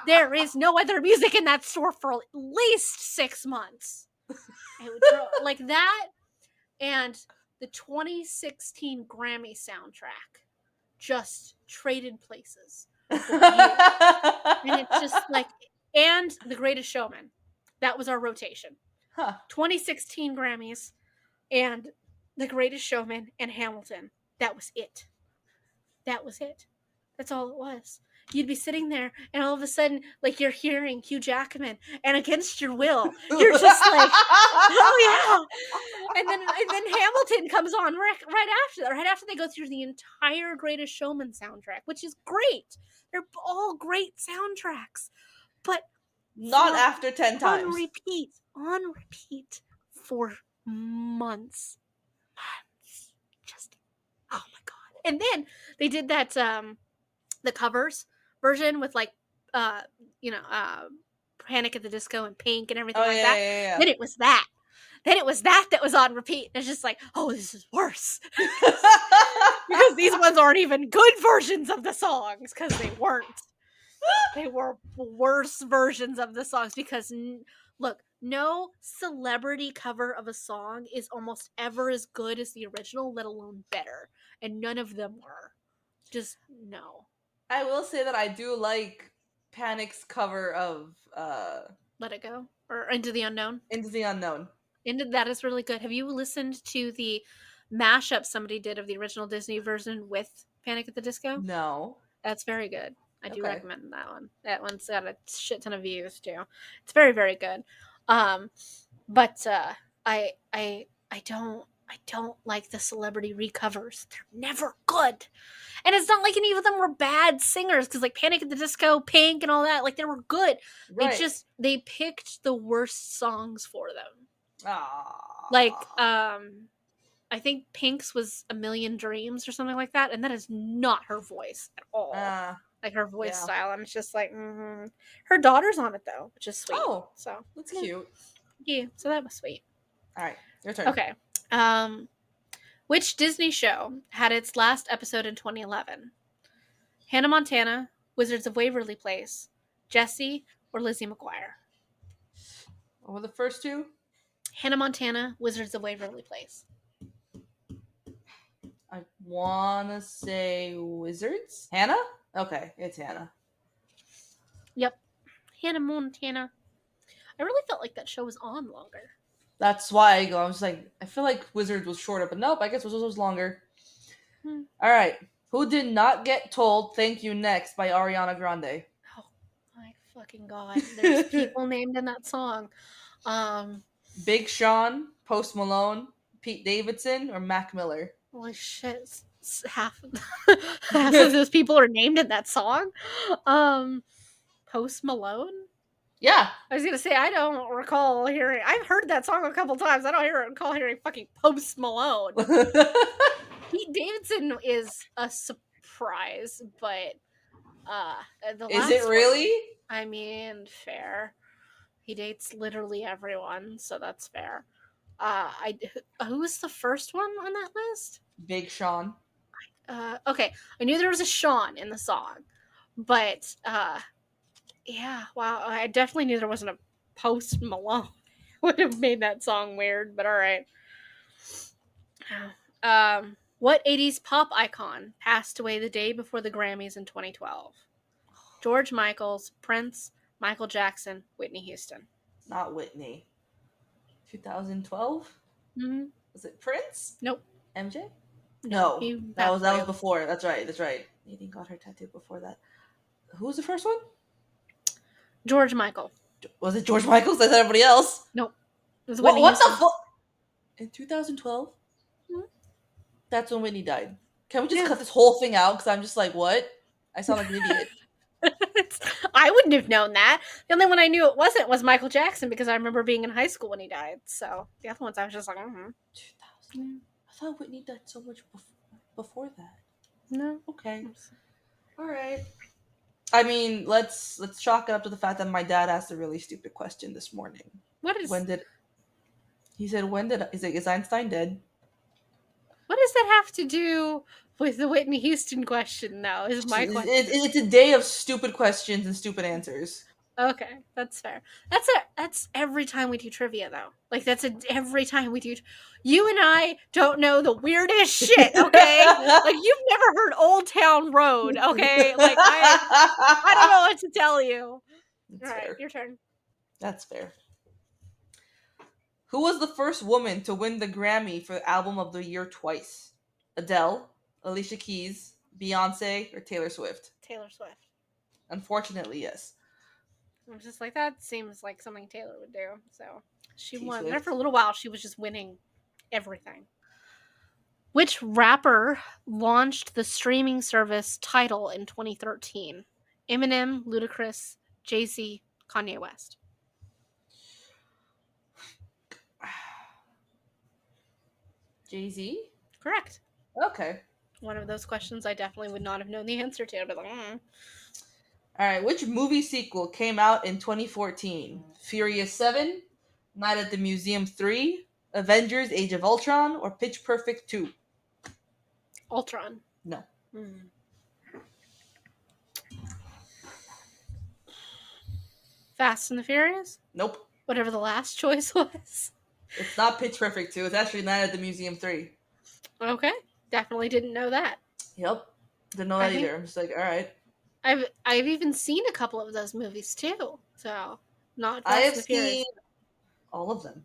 There is no other music in that store for at least 6 months. It would like that, and the 2016 Grammy soundtrack just traded places for years. And it's just like, and The Greatest Showman. That was our rotation. Huh. 2016 Grammys and The Greatest Showman and Hamilton. That was it. That was it. That's all it was. You'd be sitting there, and all of a sudden, like you're hearing Hugh Jackman, and against your will, you're just like, "Oh yeah!" And then Hamilton comes on right after they go through the entire Greatest Showman soundtrack, which is great. They're all great soundtracks, but Not for after 10 times. on repeat for months. Just oh my god. And then they did that the covers version with like uh Panic at the Disco and Pink and everything Oh, like yeah, that. yeah, Then it was that. Then it was that was on repeat. It's just like, oh, this is worse. yeah. Because these ones aren't even good versions of the songs because they weren't. They were worse versions of the songs because look, no celebrity cover of a song is almost ever as good as the original, let alone better, and none of them were. Just no. I will say that I do like Panic's cover of Let it go. Or Into the Unknown. Into the Unknown. That is really good. Have you listened to the mashup somebody did of the original Disney version with Panic at the Disco? No. That's very good. I do Okay. recommend that one. That one's got a shit ton of views too. It's very, very good. Um, but I don't like the celebrity recovers. They're never good. And it's not like any of them were bad singers because like Panic at the Disco, Pink, and all that, like they were good. Right. They picked the worst songs for them. Like Ah. I think Pink's was A Million Dreams or something like that, and that is not her voice at all. Ah. Like her voice Yeah. style, and it's just like her daughter's on it though, which is sweet. Oh, So that's yeah, cute. yeah. So that was sweet. All right, your turn. Okay. Which Disney show had its last episode in 2011? Hannah Montana, Wizards of Waverly Place, Jessie, or Lizzie McGuire? What were the first two? Hannah Montana, Wizards of Waverly Place. I wanna say Wizards. Hannah? Okay, it's Hannah. Yep. Hannah Montana. I really felt like that show was on longer. That's why I go. I was like, I feel like Wizards was shorter, but nope. I guess Wizards was longer. Hmm. All right. Who did not get told "Thank You Next" by Ariana Grande? Oh my fucking god! There's people named in that song. Big Sean, Post Malone, Pete Davidson, or Mac Miller? Holy shit! Half of those people are named in that song. Post Malone. Yeah. I was gonna say I don't recall hearing. I've heard that song a couple times. I don't recall hearing fucking Post Malone. Pete Davidson is a surprise, but the Is last it really? one, I mean, fair. He dates literally everyone, so that's fair. I who was the first one on that list? Big Sean. Okay, I knew there was a Sean in the song, but yeah, wow, I definitely knew there wasn't a Post Malone. Would have made that song weird, but all right. What 80s pop icon passed away the day before the Grammys in 2012? George Michaels, Prince, Michael Jackson, Whitney Houston. Not Whitney. 2012? Mm-hmm. Was it Prince? Nope. MJ? No, No, he that passed was away. before. That's right. That's right. Nadine got her tattoo before that. Who was the first one? George Michael. Was it George Michael? I said everybody else. Nope. It was What? Whitney What the Houston. fuck? In 2012? Mhm. That's when Whitney died. Can we just Yeah. cut this whole thing out? Because I'm just like, what? I sound like an idiot. I wouldn't have known that. The only one I knew it wasn't was Michael Jackson because I remember being in high school when he died. So the other ones I was just like, 2000. I thought Whitney died so much before that. no. Okay. All right. I mean, let's chalk it up to the fact that my dad asked a really stupid question this morning. What is? When did is Einstein dead? What does that have to do with the Whitney Houston question? Though is my question. It's a day of stupid questions and stupid answers. Okay, that's fair. That's every time we do trivia though. Like every time we do. You and I don't know the weirdest shit. Okay, like you've never heard Old Town Road. Okay, like I don't know what to tell you. That's All right, fair. your turn. That's fair. Who was the first woman to win the Grammy for Album of the Year twice? Adele, Alicia Keys, Beyonce, or Taylor Swift? Taylor Swift. Unfortunately, yes. I'm just like that seems like something Taylor would do. So she won. Swift. There for a little while, she was just winning everything. Which rapper launched the streaming service Tidal in 2013? Eminem, Ludacris, Jay-Z, Kanye West. Jay-Z? Correct. Okay. One of those questions I definitely would not have known the answer to. I'd be like, All right. Which movie sequel came out in 2014? Furious 7, Night at the Museum 3, Avengers: Age of Ultron, or Pitch Perfect 2? Ultron. No. Fast and the Furious? Nope. Whatever the last choice was. It's not Pitch Perfect 2. It's actually Night at the Museum 3. Okay. Definitely didn't know that. Yep. Didn't know I that think either. I'm just like, all right. I've even seen a couple of those movies too. So not I Fast have and the seen Furious. all of them.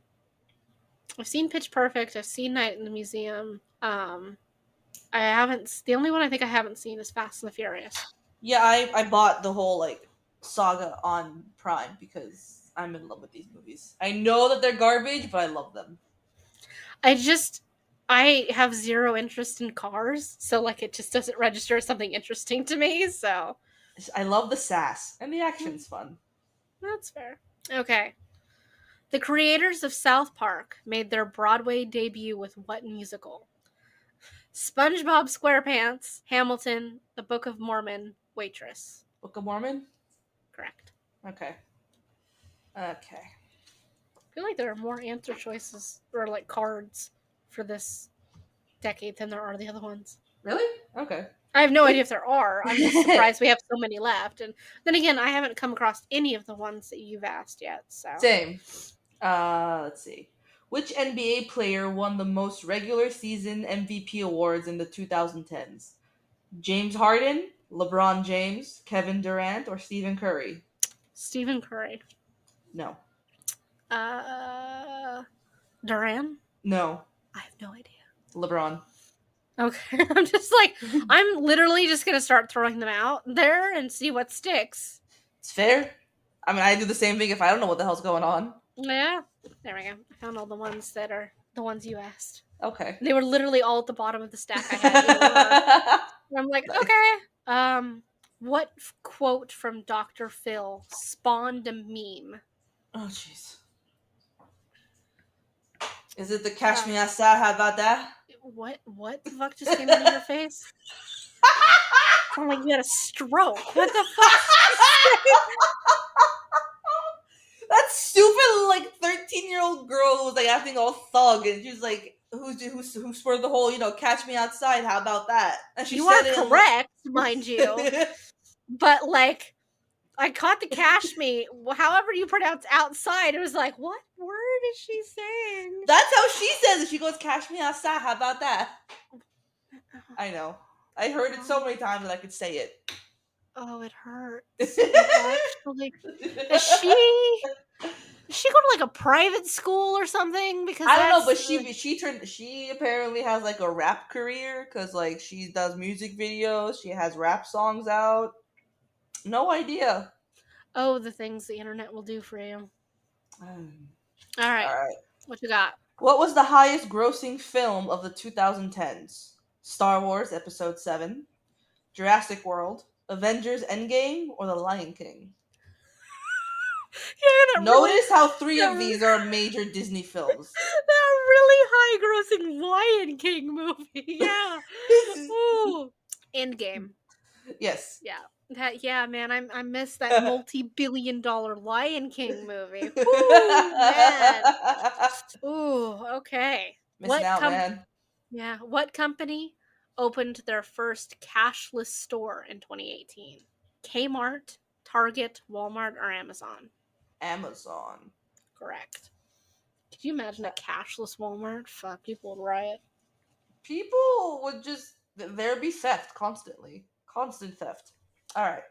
I've seen Pitch Perfect. I've seen Night in the Museum. I haven't. The only one I think I haven't seen is Fast and the Furious. Yeah, I bought the whole like saga on Prime because I'm in love with these movies. I know that they're garbage, but I love them. I just I have zero interest in cars, so like it just doesn't register as something interesting to me. So I love the sass and the action's fun. that's fair. Okay. The creators of South Park made their Broadway debut with what musical? SpongeBob SquarePants, Hamilton, The Book of Mormon, Waitress. Book of Mormon. Correct. Okay. Okay. I feel like there are more answer choices or like cards for this decade than there are the other ones. Really? Okay. I have no Good. idea if there are. I'm just surprised we have so many left. And then again, I haven't come across any of the ones that you've asked yet. So Same. Let's see. Which NBA player won the most regular season MVP awards in the 2010s? James Harden, LeBron James, Kevin Durant, or Stephen Curry? Stephen Curry. No. Uh, Duran? No. I have no idea. LeBron. Okay, I'm just like, I'm literally just gonna start throwing them out there and see what sticks. It's fair. I mean, I do the same thing if I don't know what the hell's going on. Yeah, there we go. I found all the ones that are the ones you asked. Okay. They were literally all at the bottom of the stack I had in order. And I'm like, Nice. okay. What quote from Dr. Phil spawned a meme? Oh, jeez. Is it the Cash Uh, Me Outside? How about that? what the fuck just came out of your face? Sound like you had a stroke. What the fuck did you say? That stupid like 13-year-old girl who was like acting all thug, and she was like, "Who spurred the whole Catch Me Outside? How about that?" And she You said are it correct, mind you. in. But like I caught the cash me, however you pronounce outside. It was like, what word is she saying? That's how she says it. She goes, "Cash Me Outside." How about that? I know. I heard it so many times that I could say it. Oh, it hurts. It actually. Is she? Does she go to like a private school or something? Because I don't know, that's but she apparently has like a rap career because like she does music videos. She has rap songs out. No idea. the things the internet will do for you. All All right, right. what you got? What was the highest grossing film of the 2010s? Star Wars Episode 7, Jurassic World, Avengers Endgame, or The Lion King? Yeah, Notice how three that, of these are major Disney films. that really high grossing Lion King movie. Yeah. Ooh. Endgame. Yes. Yeah. Yeah, man, I miss that multi-billion-dollar Lion King movie. Whoo, man. Ooh, okay. Missing out, man. What company opened their first cashless store in 2018? Kmart, Target, Walmart, or Amazon? Amazon. Correct. Could you imagine a cashless Walmart? Fuck, people would riot. People would just there'd be theft constantly. Constant theft. All right.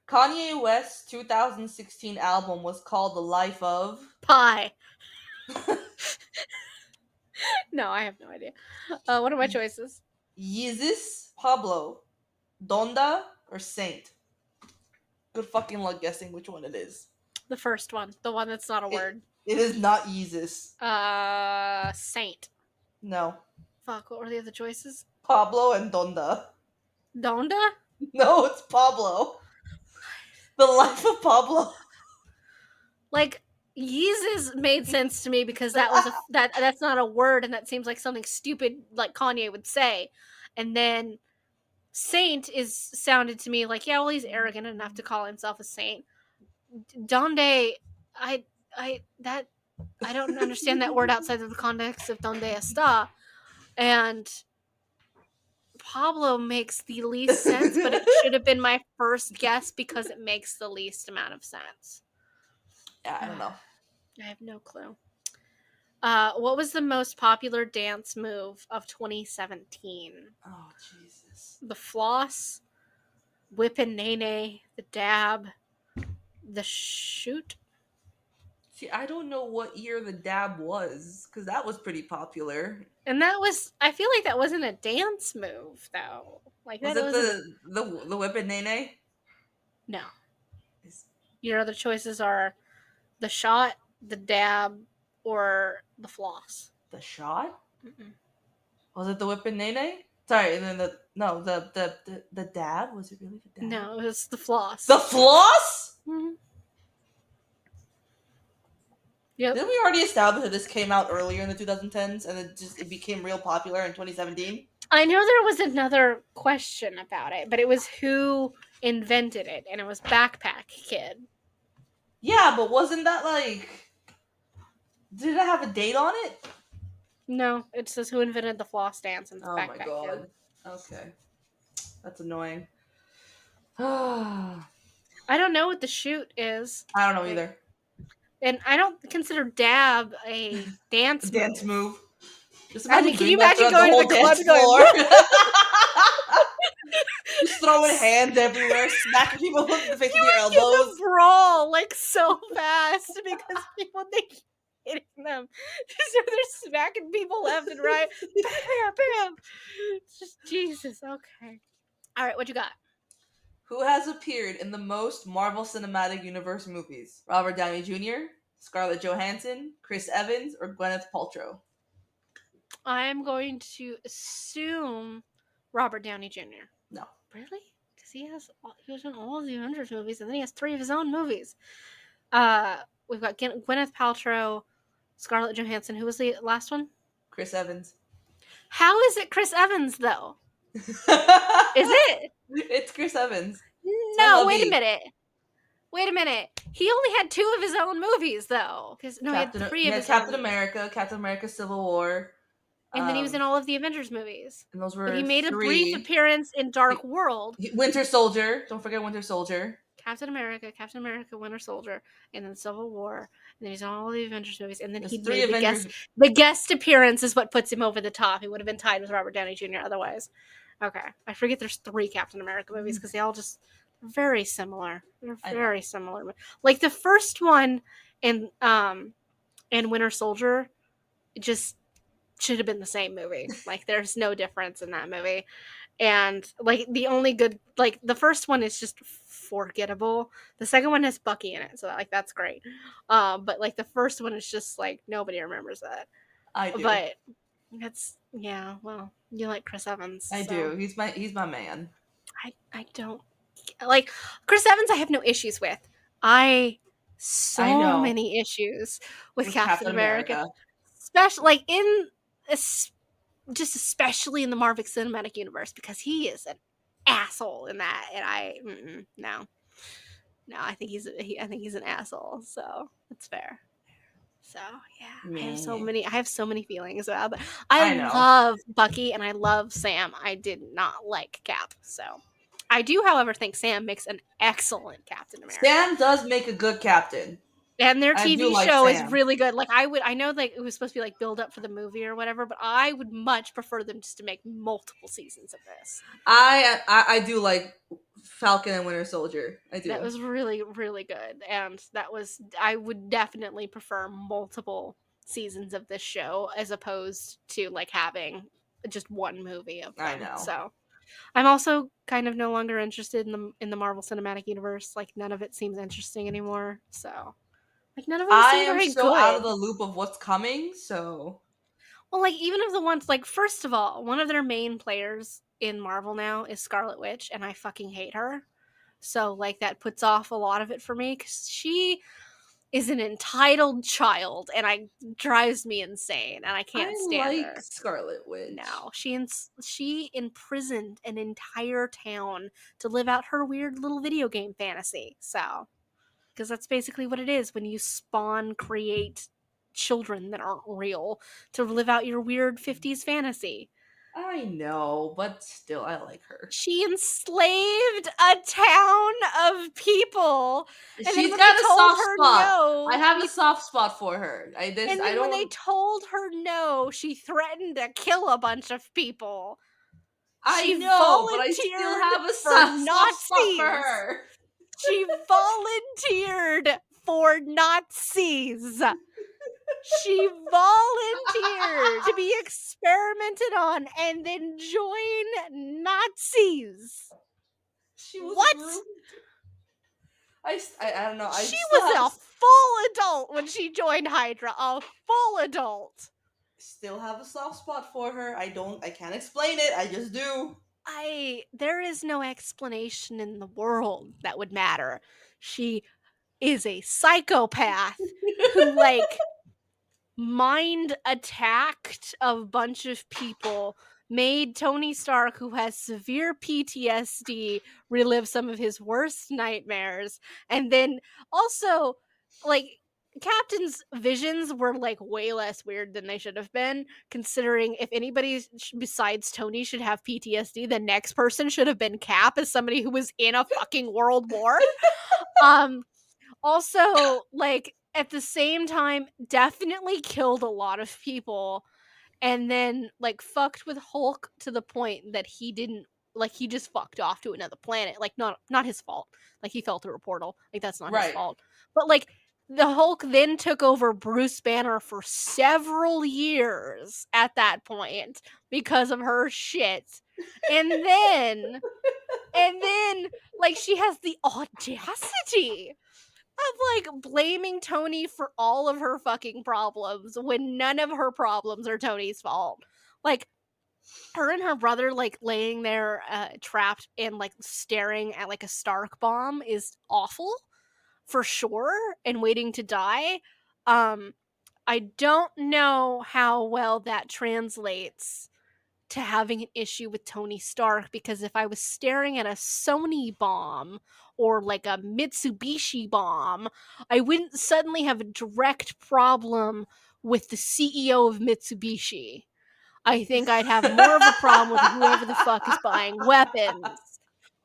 Kanye West's 2016 album was called The Life of. Pie. No, I have no idea. What are my choices? Yeezus, Pablo, Donda, or Saint? Good fucking luck guessing which one it is. The first one, the one that's not a word. It is not Yeezus. Saint. No. Fuck, what were the other choices? Pablo and Donda. Donda? No, it's Pablo. The Life of Pablo. Like, Yeezus made sense to me because that was that's not a word and that seems like something stupid like Kanye would say. And then Saint is sounded to me like, yeah, well, he's arrogant enough to call himself a saint. Donde, I that I don't understand that word outside of the context of donde está. And Pablo makes the least sense, but it should have been my first guess because it makes the least amount of sense. Yeah, I don't know. I have no clue. What was the most popular dance move of 2017? Oh Jesus. The floss, whip and nae, the dab, the shoot. See, I don't know what year the dab was because that was pretty popular. And that was, I feel like that wasn't a dance move though. Like Was that it wasn't a, the whip and nene? no. Is Your other choices are the shot, the dab, or the floss. the shot? Mm-mm. Was it the whip and nene? Sorry, and then the no the dab, was it really the dab? No, it was the floss. The floss? Mm-hmm. Yep. Didn't we already establish that this came out earlier in the 2010s and it became real popular in 2017? I know there was another question about it, but it was who invented it, and it was Backpack Kid. Yeah, but wasn't that like, did it have a date on it? No, it says who invented the floss dance, and it's Oh my Backpack Kid. god. Okay. That's annoying. I I don't know what the shoot is. don't know Like, either. and I don't consider dab a dance Dance move. move. Just I mean, imagine can doing you that imagine throughout the going to whole the club dance and going, floor. Just throwing hands everywhere, smacking people in the face with your you would get the elbows. brawl like so fast because people think you're hitting them. So they're smacking people left and right. Bam, bam, bam. It's just Jesus. Okay. All right, what you got? Who has appeared in the most Marvel Cinematic Universe movies? Robert Downey Jr., Scarlett Johansson, Chris Evans, or Gwyneth Paltrow? I'm going to assume Robert Downey Jr. No. Really? Because he was in all of the Avengers movies, and then he has 3 of his own movies. We've got Gwyneth Paltrow, Scarlett Johansson. Who was the last one? Chris Evans. How is it Chris Evans though? Is it? It's Chris Evans. It's my No, wait a lovey. minute. Wait a minute. He only had 2 of his own movies though. Because no, he had He 3 of had his own. Captain America Civil War. And then he was in Um, all of the Avengers movies. and those But he were made a brief 3. appearance in Dark World. Winter Soldier. Don't forget Winter Soldier. Captain America, Winter Soldier, and then Civil War, and then he's in all the Avengers movies, and then There's he 3 made the Avengers. guest. The guest appearance is what puts him over the top. He would have been tied with Robert Downey Jr. otherwise. Okay, I forget there's 3 Captain America movies because they all just very similar. They're very similar. Like the first one in Winter Soldier, it just should have been the same movie. Like there's no difference in that movie. And like the only good, like the first one is just forgettable. The second one has Bucky in it, so like that's great. But like the first one is just like nobody remembers that. I do. But it's yeah, well, you like Chris Evans. I So do. He's my man. I don't like Chris Evans. I have no issues with. I I so know. many issues with With Captain Captain America, America. especially like in just especially in the Marvel Cinematic Universe because he is an asshole in that, and no, I think I think he's an asshole. So it's fair. So yeah, Meh. I have so many feelings about it. I I know. love Bucky and I love Sam. I did not like Cap, so I do, however, think Sam makes an excellent Captain America. Sam does make a good captain. And their I do TV like show is Sam. really good. Like I know like it was supposed to be like build up for the movie or whatever, but I would much prefer them just to make multiple seasons of this. I do like Falcon and Winter Soldier. I That do. was really really good, and I would definitely prefer multiple seasons of this show as opposed to like having just one movie of I them. know. So I'm also kind of no longer interested in the Marvel Cinematic Universe. Like none of it seems interesting anymore. So like none of them I seem am very so out of good. the loop of what's coming, so Well, like even of the ones like first of all, one of their main players in Marvel now is Scarlet Witch, and I fucking hate her. So like that puts off a lot of it for me because she is an entitled child, and I drives me insane, and I I can't stand like her. Scarlet Witch. No, she imprisoned an entire town to live out her weird little video game fantasy. So because that's basically what it is when you create children that aren't real to live out your weird 50s fantasy. I know, but still, I like her. She enslaved a town of people, and then She's when they got a told soft her spot. I no, have a soft spot for her. and I then when they don't. told her no, she threatened to kill a bunch of people. I She know, but I still volunteered have a for soft spot for Nazis. her. She volunteered for Nazis. She volunteered to be experimented on and then join Nazis. She was What? groomed. I don't know. I She still was have a full adult when she joined Hydra. A full adult. a soft spot for her. I can't explain it. I just do. There is no explanation in the world that would matter. She is a psychopath who, like, mind attacked a bunch of people, made Tony Stark, who has severe PTSD, relive some of his worst nightmares, and then also, like, Captain's visions were like way less weird than they should have been, considering if anybody besides Tony should have PTSD, the next person should have been Cap, as somebody who was in a fucking world war. Um, Also, like, at the same time, definitely killed a lot of people, and then, like, fucked with Hulk to the point that he didn't, like, he just fucked off to another planet. Like, not his fault. Like, he fell through a portal. Like, that's not his Right. fault. But, like, the Hulk then took over Bruce Banner for several years at that point because of her shit. And then and then, like, she has the audacity of, like, blaming Tony for all of her fucking problems when none of her problems are Tony's fault. Like, her and her brother, like, laying there, trapped and, like, staring at, like, a Stark bomb is awful, for sure, and waiting to die. Um, I don't know how well that translates to having an issue with Tony Stark, because if I was staring at a Sony bomb or like a Mitsubishi bomb, I wouldn't suddenly have a direct problem with the CEO of Mitsubishi. I think I'd have more of a problem with whoever the fuck is buying weapons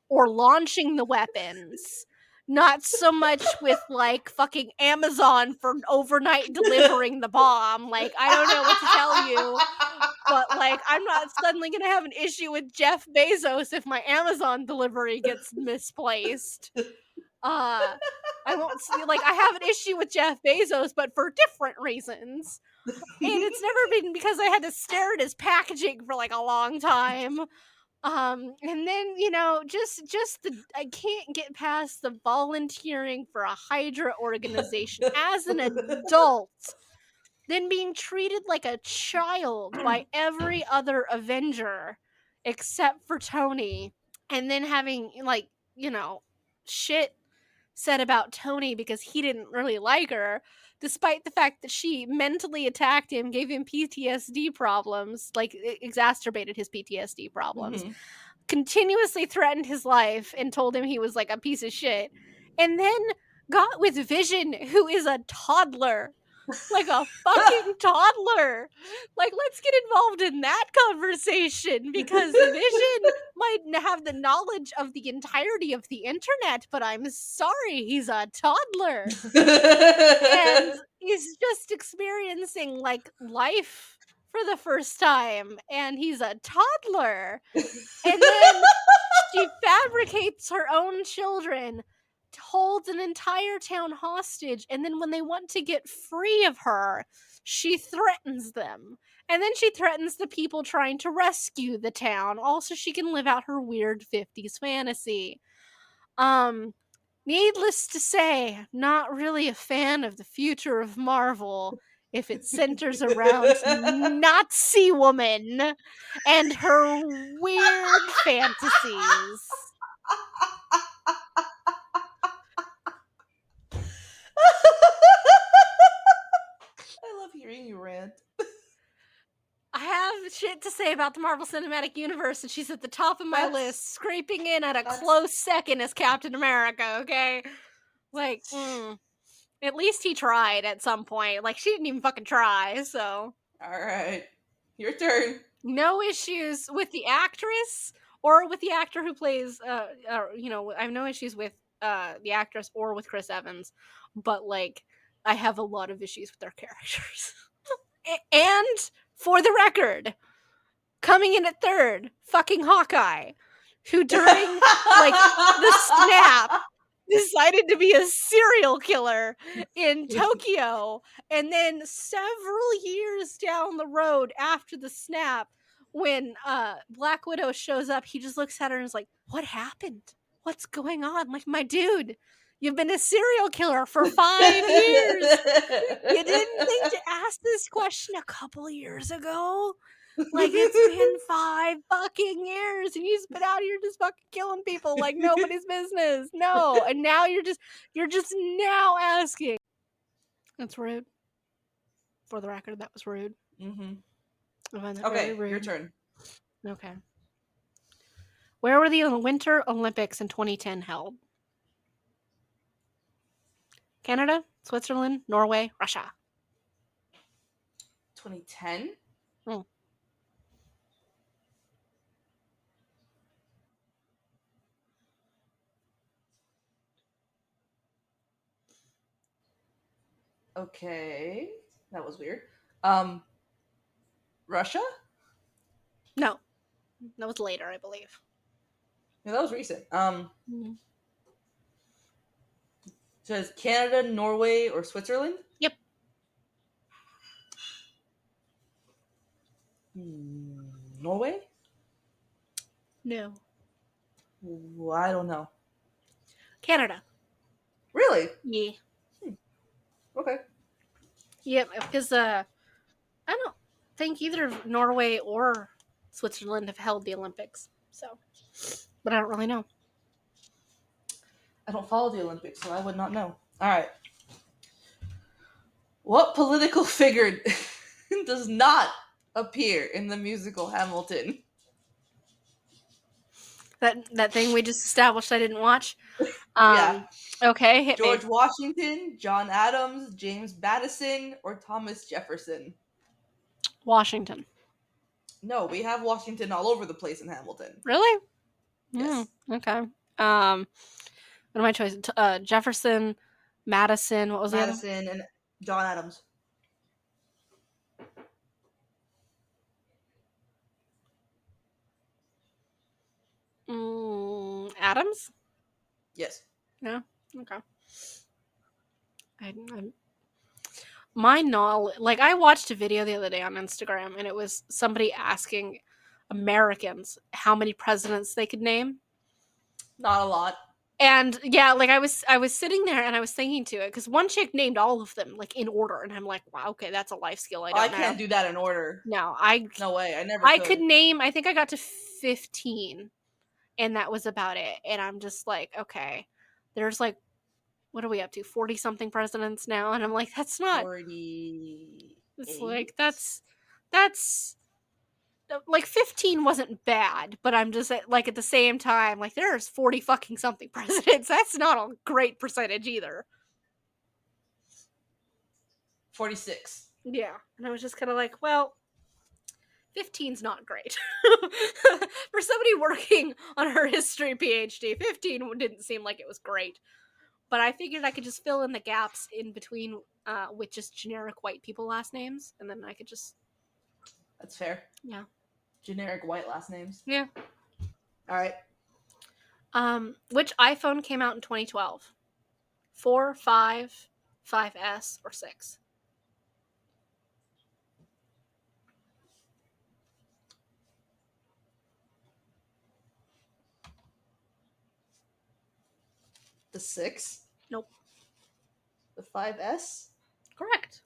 or launching the weapons. Not so much with, like, fucking Amazon for overnight delivering the bomb. Like, I don't know what to tell you, but, like, I'm not suddenly gonna have an issue with Jeff Bezos if my Amazon delivery gets misplaced. Uh, I won't see, like, I have an issue with Jeff Bezos, but for different reasons. And it's never been because I had to stare at his packaging for, like, a long time. And then, just the I can't get past the volunteering for a Hydra organization as an adult, then being treated like a child by every other Avenger except for Tony, and then having, like, shit said about Tony because he didn't really like her, despite the fact that she mentally attacked him, gave him PTSD problems, like, exacerbated his PTSD problems, Mhm. continuously threatened his life and told him he was like a piece of shit, and then got with Vision, who is a toddler, like a fucking toddler. Like, let's get involved in that conversation, because Vision might have the knowledge of the entirety of the internet, but I'm sorry, he's a toddler. And he's just experiencing, like, life for the first time, and he's a toddler. And then she fabricates her own children, holds an entire town hostage, and then when they want to get free of her, she threatens them. And then she threatens the people trying to rescue the town, all so she can live out her weird 50s fantasy. Um, Needless to say, not really a fan of the future of Marvel if it centers around Nazi woman and her weird fantasies. I love hearing you rant. I have shit to say about the Marvel Cinematic Universe, and she's at the top of my That's list, scraping in at a that's close second as Captain America, okay? Like, at least he tried at some point. Like, she didn't even fucking try, so. all right. Your turn. No issues with the actress or with the actor who plays. I have no issues with the actress or with Chris Evans, but like I have a lot of issues with their characters. And for the record, coming in at third, fucking Hawkeye, who during like the snap decided to be a serial killer in Tokyo, and then several years down the road after the snap, when Black Widow shows up, he just looks at her and is like, "What happened? What's going on? Like, my dude, you've been a serial killer for 5 years. You didn't think to ask this question a couple years ago? Like, it's been 5 fucking years, and you've been out here just fucking killing people like nobody's business. No, and now you're just now asking." That's rude. For the record, that was rude. Mm-hmm. I find that very Okay, rude. your turn. Okay. Where were the Winter Olympics in 2010 held? Canada, Switzerland, Norway, Russia. 2010? Hmm. Okay. That was weird. Russia? No, that was later, I believe. Yeah, that was recent. Mhm. Says Canada, Norway, or Switzerland? Yep. Norway? No. I don't know. Canada. Really? Yeah. Okay. Yep, because I don't think either Norway or Switzerland have held the Olympics. So, but I don't really know. I don't follow the Olympics, so I would not know. All right. What political figure does not appear in the musical Hamilton? That thing we just established I didn't watch. Yeah. Okay, hit me. George Washington, John Adams, James Madison, or Thomas Jefferson? Washington. No, we have Washington all over the place in Hamilton. Really? Yes. Okay. What are my choices? Jefferson, Madison. What was the other? Madison and John Adams. Adams? Yes. No. Okay. I my knowledge, like I watched a video the other day on Instagram, and it was somebody asking Americans how many presidents they could name. Not a lot. And yeah, like I was sitting there and I was thinking to it because one chick named all of them like in order, and I'm like, wow, okay, that's a life skill I I don't have. can't do that in order. No, I No way. I never I could could. name. I think I got to 15, and that was about it. And I'm just like, okay, there's like, what are we up to? 40 something presidents now, and I'm like, that's not. 48? It's like that's like 15 wasn't bad, but I'm just like at the same time, like there's 40 fucking something presidents. That's not a great percentage either. 46. Yeah. And I was just kind of like, well, 15's not great. For somebody working on her history PhD, 15 didn't seem like it was great. But I figured I could just fill in the gaps in between with just generic white people last names, and then I could just. That's fair. Yeah. Generic white last names. Yeah. All right. Which iPhone came out in 2012? 4, 5, 5S, or 6? The 6? Nope. The 5S? Correct.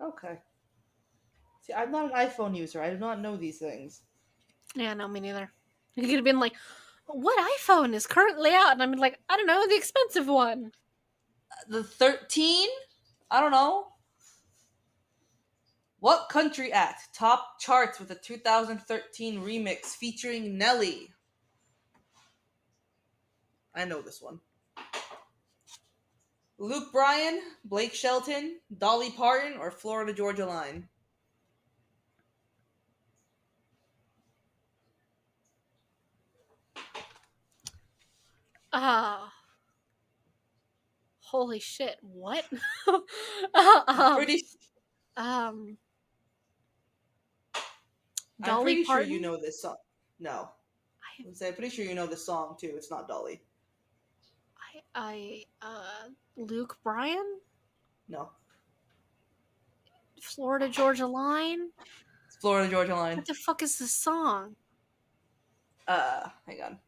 Okay. See, I'm not an iPhone user. I do not know these things. Yeah, no, me neither. You could have been like, what iPhone is currently out? And I'm like, I don't know, the expensive one. The 13? I don't know. What country act topped charts with a 2013 remix featuring Nelly? I know this one. Luke Bryan, Blake Shelton, Dolly Parton, or Florida Georgia Line? Ah, holy shit! What? I'm um, pretty um, I'm Dolly pretty sure you Parton. know this song. No. I, I'm pretty sure you know this song too. It's not Dolly. Luke Bryan, No. Florida Georgia Line. It's Florida Georgia Line. What the fuck is this song? Hang on.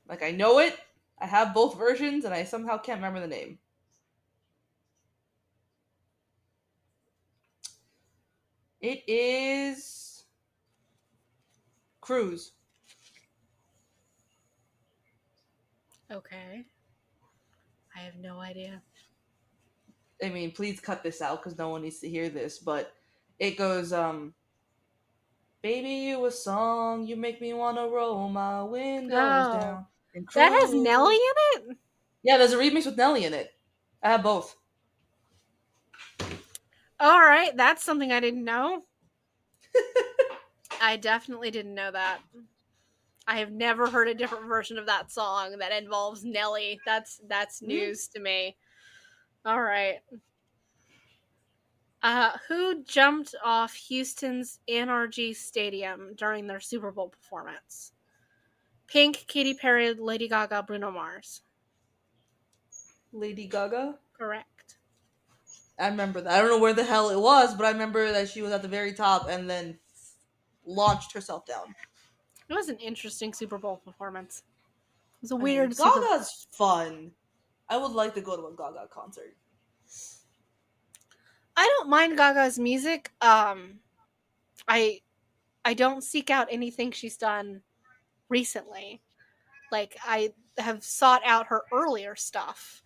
Like I know it. I have both versions and I somehow can't remember the name. It is Cruise. Okay, I have no idea. I mean, please cut this out because no one needs to hear this, but it goes, Baby, you a song, you make me wanna roll my windows Oh, down and that has Nelly cruise. in it. Yeah, there's a remix with Nelly in it. I have both. All right, that's something I didn't know. I definitely didn't know that. I have never heard a different version of that song that involves Nelly. That's Mhm. news to me. All right. Who jumped off Houston's NRG Stadium during their Super Bowl performance? Pink, Katy Perry, Lady Gaga, Bruno Mars. Lady Gaga. Correct. I remember that. I don't know where the hell it was, but I remember that she was at the very top and then launched herself down. It was an interesting Super Bowl performance. It was a I mean, weird Super Bowl. Gaga's fun. I would like to go to a Gaga concert. I don't mind Gaga's music. I I don't seek out anything she's done recently. Like I have sought out her earlier stuff,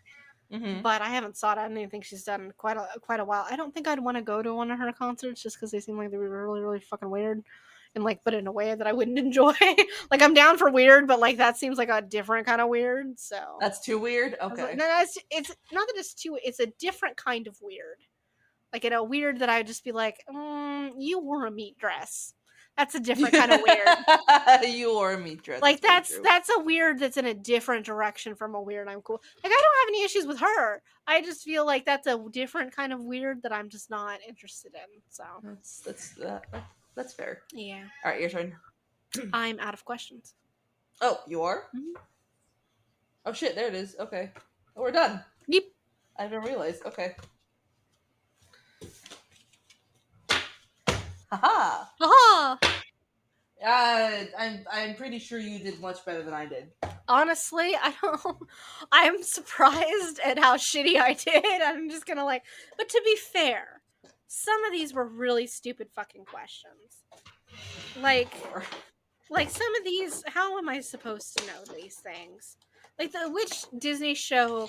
Mm-hmm. but I haven't sought out anything she's done in quite a while. I don't think I'd want to go to one of her concerts just because they seem like they were really fucking weird, and like, but in a way that I wouldn't enjoy. Like I'm down for weird, but like that seems like a different kind of weird. So That's too weird. I was like, Okay. no, it's not that it's too. It's a different kind of weird. Like in a weird that I would just be like, you wore a meat dress. That's a different kind of weird. You wore a meat dress. Like That's very true. that's a weird that's in a different direction from a weird I'm cool. Like I don't have any issues with her. I just feel like that's a different kind of weird that I'm just not interested in. So That's fair. yeah, All right, your turn. I'm out of questions. Oh, you are? Mhm. Oh shit, there it is. Okay, oh, we're done. Yep. I didn't realize. Okay. Haha. Haha. I'm pretty sure you did much better than I did. Honestly, I don't. I'm surprised at how shitty I did. I'm just gonna like. But to be fair, some of these were really stupid fucking questions. Like Sure. like some of these, how am I supposed to know these things? Like the which Disney show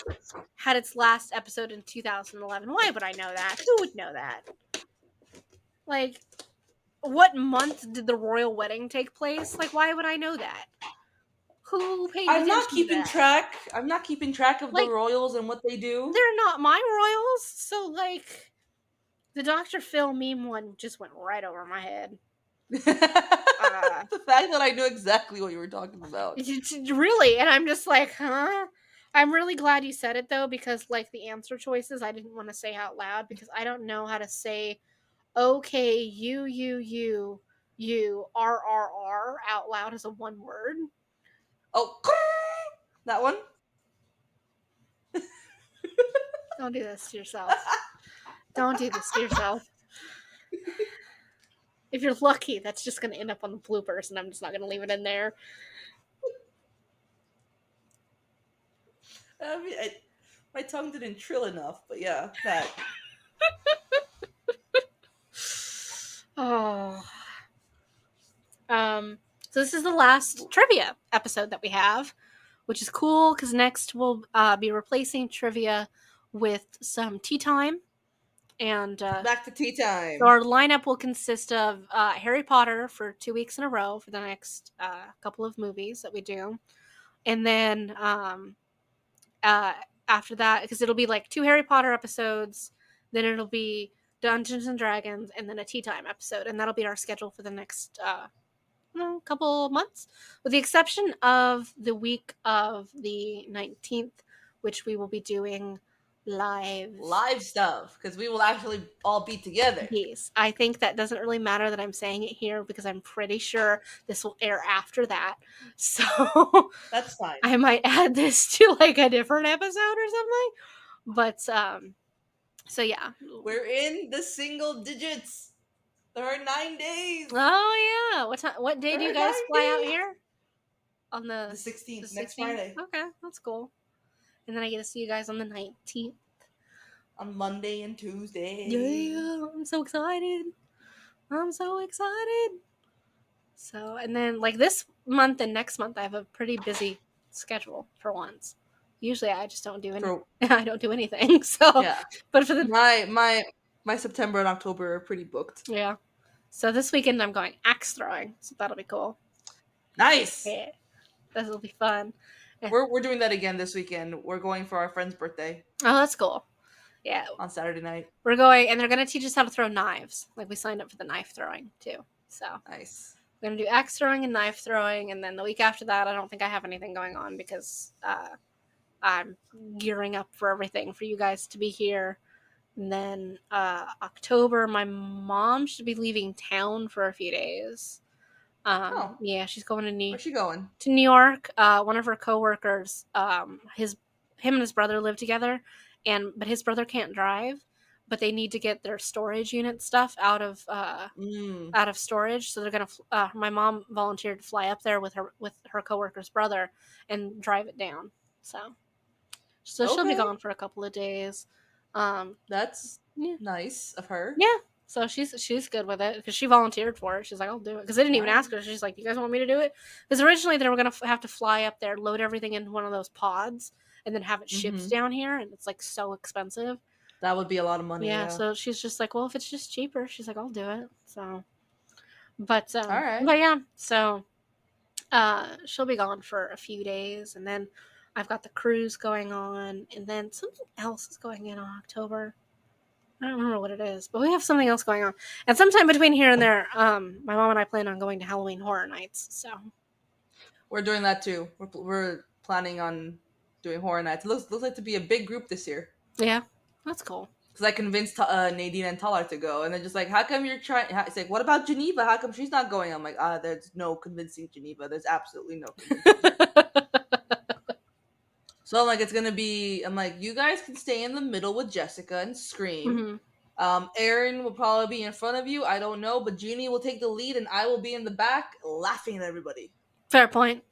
had its last episode in 2011? Why would I know that? Who would know that? Like what month did the royal wedding take place? Like why would I know that? Who paid I'm not attention to keeping that? track. I'm not keeping track of the Like royals and what they do. they're not my royals, so like the Dr. Phil meme one just went right over my head. The Uh fact that I knew exactly what you were talking about. Really, and I'm just like, huh? I'm really glad you said it though, because like the answer choices I didn't want to say out loud because I don't know how to say okay, you R out loud as a one word. Oh, that one. Don't do this to yourself. Don't do this to yourself. If you're lucky, that's just gonna end up on the bloopers, and I'm just not gonna leave it in there. I mean, my tongue didn't trill enough, but yeah, that. Oh. So this is the last trivia episode that we have, which is cool because next we'll be replacing trivia with some tea time. And Back to tea so time. our lineup will consist of Harry Potter for 2 weeks in a row for the next couple of movies that we do. And then uh, after that, because it'll be like 2 Harry Potter episodes, then it'll be Dungeons and Dragons, and then a tea time episode. And that'll be our schedule for the next couple months, with the exception of the week of the 19th, which we will be doing live. Live stuff, because we will actually all be together. Yes, I think that doesn't really matter that I'm saying it here because I'm pretty sure this will air after that. So That's fine. I might add this to like a different episode or something. But so yeah. We're in the single digits. There are 9 days. Oh yeah. What time? What day There do you are guys 9 fly out days. here? On The the 16th, next 16th? Friday. Okay, that's cool. And then I get to see you guys on the 19th. On Monday and Tuesday. Yeah, I'm so excited. I'm so excited. So, and then like this month and next month, I have a pretty busy schedule for once. Usually, I just don't do any. For I don't do anything. So, yeah. but for the My September and October are pretty booked. yeah. So this weekend I'm going axe throwing. So that'll be cool. Nice. Yeah, that'll be fun. Yeah. We're doing that again this weekend. We're going for our friend's birthday Oh, that's cool. Yeah, on Saturday night. we're going, and they're gonna teach us how to throw knives. Like we signed up for the knife throwing too. So Nice. we're gonna do axe throwing and knife throwing, and then the week after that, I don't think I have anything going on because I'm gearing up for everything for you guys to be here. And then October, my mom should be leaving town for a few days. Oh, Yeah, she's going where's she going? to New York. One of her coworkers, him and his brother live together, but his brother can't drive, but they need to get their storage unit stuff Mm. out of storage. So they're gonna. My mom volunteered to fly up there with her coworker's brother and drive it down. So she'll be Okay. gone for a couple of days. Um, That's yeah, nice of her. yeah. So she's good with it because she volunteered for it. She's like, I'll do it because they didn't All even right. ask her. She's like, you guys want me to do it? Because originally they were gonna have to fly up there, load everything into one of those pods, and then have it shipped Mm-hmm. down here, and it's like so expensive. That would be a lot of money, Yeah, yeah. so she's just like, well, if it's just cheaper, she's like, I'll do it. So, All right. but yeah, so she'll be gone for a few days, and then I've got the cruise going on, and then something else is going in October. I don't remember what it is, but we have something else going on. And sometime between here and there, my mom and I plan on going to Halloween Horror Nights. So We're doing that too. We're planning on doing horror nights. It looks like to be a big group this year. yeah, that's cool. Because I convinced Nadine and Talar to go, and they're just like, "How come you're trying?" It's like, "What about Geneva? How come she's not going?" I'm like, there's no convincing Geneva. There's absolutely no convincing her." So I'm like, it's gonna be. I'm like, you guys can stay in the middle with Jessica and scream. hmm Aaron will probably be in front of you. I don't know, but Jeannie will take the lead, and I will be in the back laughing at everybody. Fair point.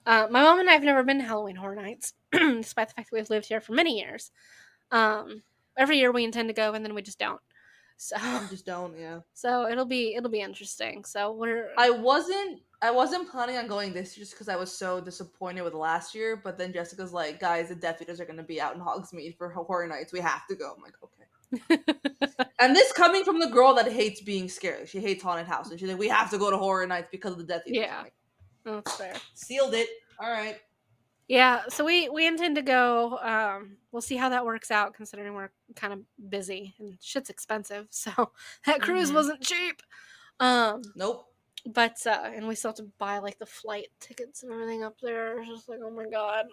My mom and I have never been to Halloween Horror Nights, despite the fact that we've lived here for many years. Um, every year we intend to go, and then we just don't. So, You just don't, yeah. so it'll be interesting. So we're I wasn't planning on going this year just because I was so disappointed with last year. But then Jessica's like, guys, the Death Eaters are gonna be out in Hogsmeade for Horror Nights. We have to go. I'm like, okay. And this coming from the girl that hates being scared. She hates haunted house, and she's like, we have to go to Horror Nights because of the Death Eaters. I'm yeah, like, that's fair. sealed it. All right. Yeah, so we intend to go. We'll see how that works out, considering we're kind of busy and shit's expensive. So that cruise Mm-hmm. wasn't cheap. Um, Nope. but and we still have to buy like the flight tickets and everything up there. It's just like, oh my god.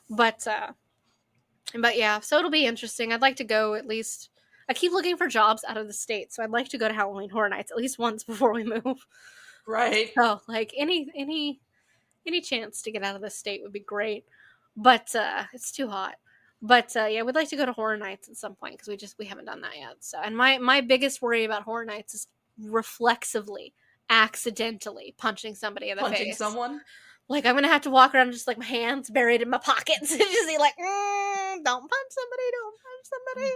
But but yeah, so it'll be interesting. I'd like to go at least. I keep looking for jobs out of the state, so I'd like to go to Halloween Horror Nights at least once before we move. Right. So like any chance to get out of the state would be great, but it's too hot. But yeah, we'd like to go to Horror Nights at some point because we haven't done that yet. So, and my biggest worry about Horror Nights is reflexively, accidentally punching somebody in the Punching face. someone. Like I'm gonna have to walk around just like my hands buried in my pockets and just be like, don't punch somebody, don't punch somebody.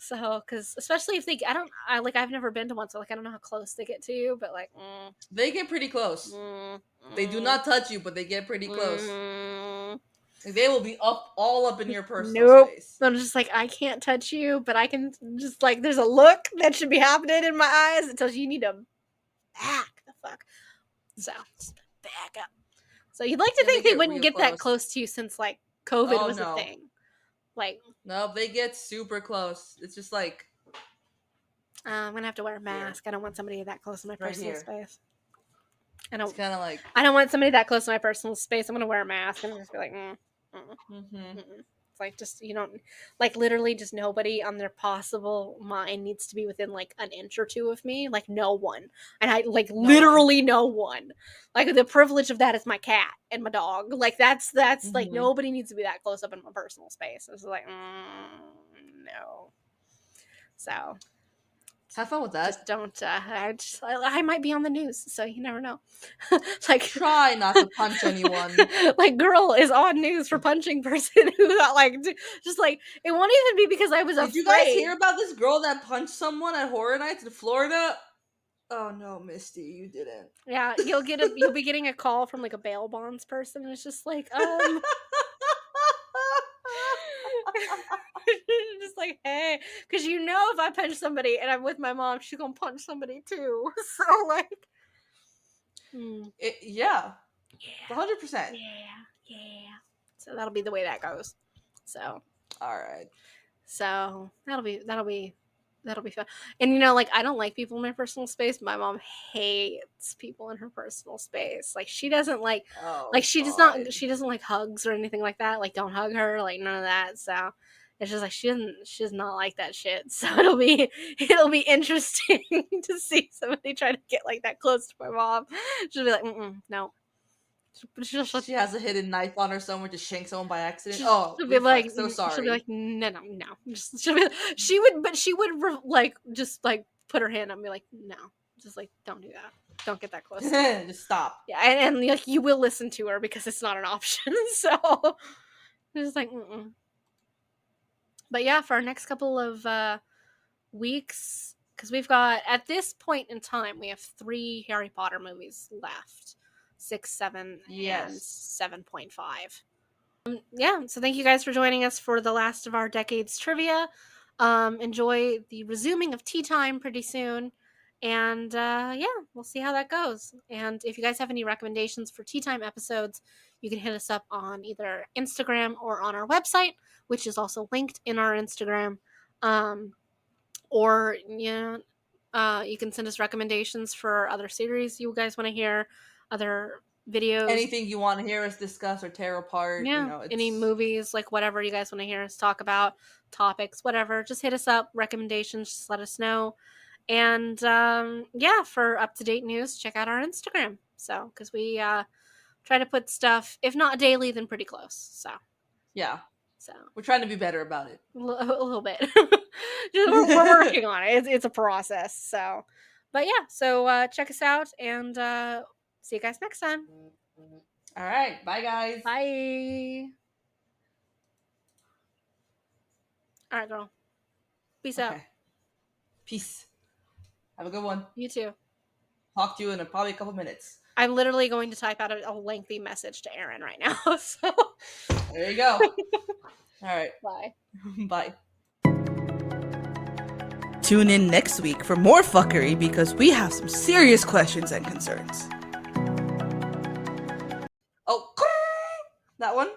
So, because especially if I've never been to one, so like I don't know how close they get to you, but like, They get pretty close. mm, They do mm, not touch you, but they get pretty close. mm. Like, they will be all up in your personal Nope. space. I'm just like, I can't touch you, but I can just like, there's a look that should be happening in my eyes that tells you need to back the fuck. So, just back up. So, you'd like to Yeah, they think they get wouldn't real get that close. close to you since like COVID Oh was a no. thing. Like, No, they get super close. It's just like I'm gonna have to wear a here, mask. I don't want somebody that close to my right personal here. space. I It's don't. kind of like, I don't want somebody that close to my personal space. I'm gonna wear a mask and just be like, mm-hmm. It's like just you don't like literally just nobody on their possible mind needs to be within like an inch or two of me. Like no one, and I like No one. literally no one. Like the privilege of that is my cat and my dog. Like that's like Mm-hmm. nobody needs to be that close up in my personal space. It's like no. So Have fun with just that. don't. I might be on the news, so you never know. Like, Try not to punch anyone. like, girl is on news for punching person who got like, just like it won't even be because I was Did you guys afraid. hear about this girl that punched someone at Horror Nights in Florida? Oh no, Misty, you didn't. Yeah, you'll be getting a call from like a bail bonds person. And it's just like, just like, hey, because you know if I punch somebody and I'm with my mom, she's gonna punch somebody too. So like, Yeah, yeah, 100%. yeah. So that'll be the way that goes. So All right. that'll be fun. And you know, like I don't like people in my personal space. My mom hates people in her personal space. Like she doesn't like Oh God. she doesn't like hugs or anything like that. Like don't hug her, like none of that. So it's just like she does not like that shit. So it'll be interesting to see somebody try to get like that close to my mom. She'll be like, no. She'll, She has a hidden knife on her somewhere to shank someone by accident. She'll, Oh, she'll be like, reflex. So she'll be sorry. like, no. She would like just like put her hand on me, like, no, just like don't do that, don't get that close to me. Just stop. Yeah, and like you will listen to her because it's not an option. So it's just like, but yeah, for our next couple of weeks, because we've got at this point in time we have 3 Harry Potter movies left, 6, 7, and Yes. 7.5. Yeah, so thank you guys for joining us for the last of our decades trivia. Enjoy the resuming of tea time pretty soon. And yeah, we'll see how that goes. And if you guys have any recommendations for tea time episodes, you can hit us up on either Instagram or on our website, which is also linked in our Instagram. Or, you can send us recommendations for other series you guys want to hear, other videos. Anything you want to hear us discuss or tear apart, Yeah, any it's movies, like whatever you guys want to hear us talk about, topics, whatever. Just hit us up, recommendations, just let us know. And yeah, for up to date news, check out our Instagram. So, because we try to put stuff, if not daily, then pretty close. yeah. So We're trying to be better about it. a little bit. We're working on it. It's a process. So, but yeah, so check us out and see you guys next time. All right. Bye, guys. Bye. All right, girl. Peace out. Okay. Peace. Have a good one. You too. Talk to you in probably a couple minutes. I'm literally going to type out a lengthy message to Aaron right now. So There you go. All right. bye. Bye. Tune in next week for more fuckery because we have some serious questions and concerns. Oh, that one?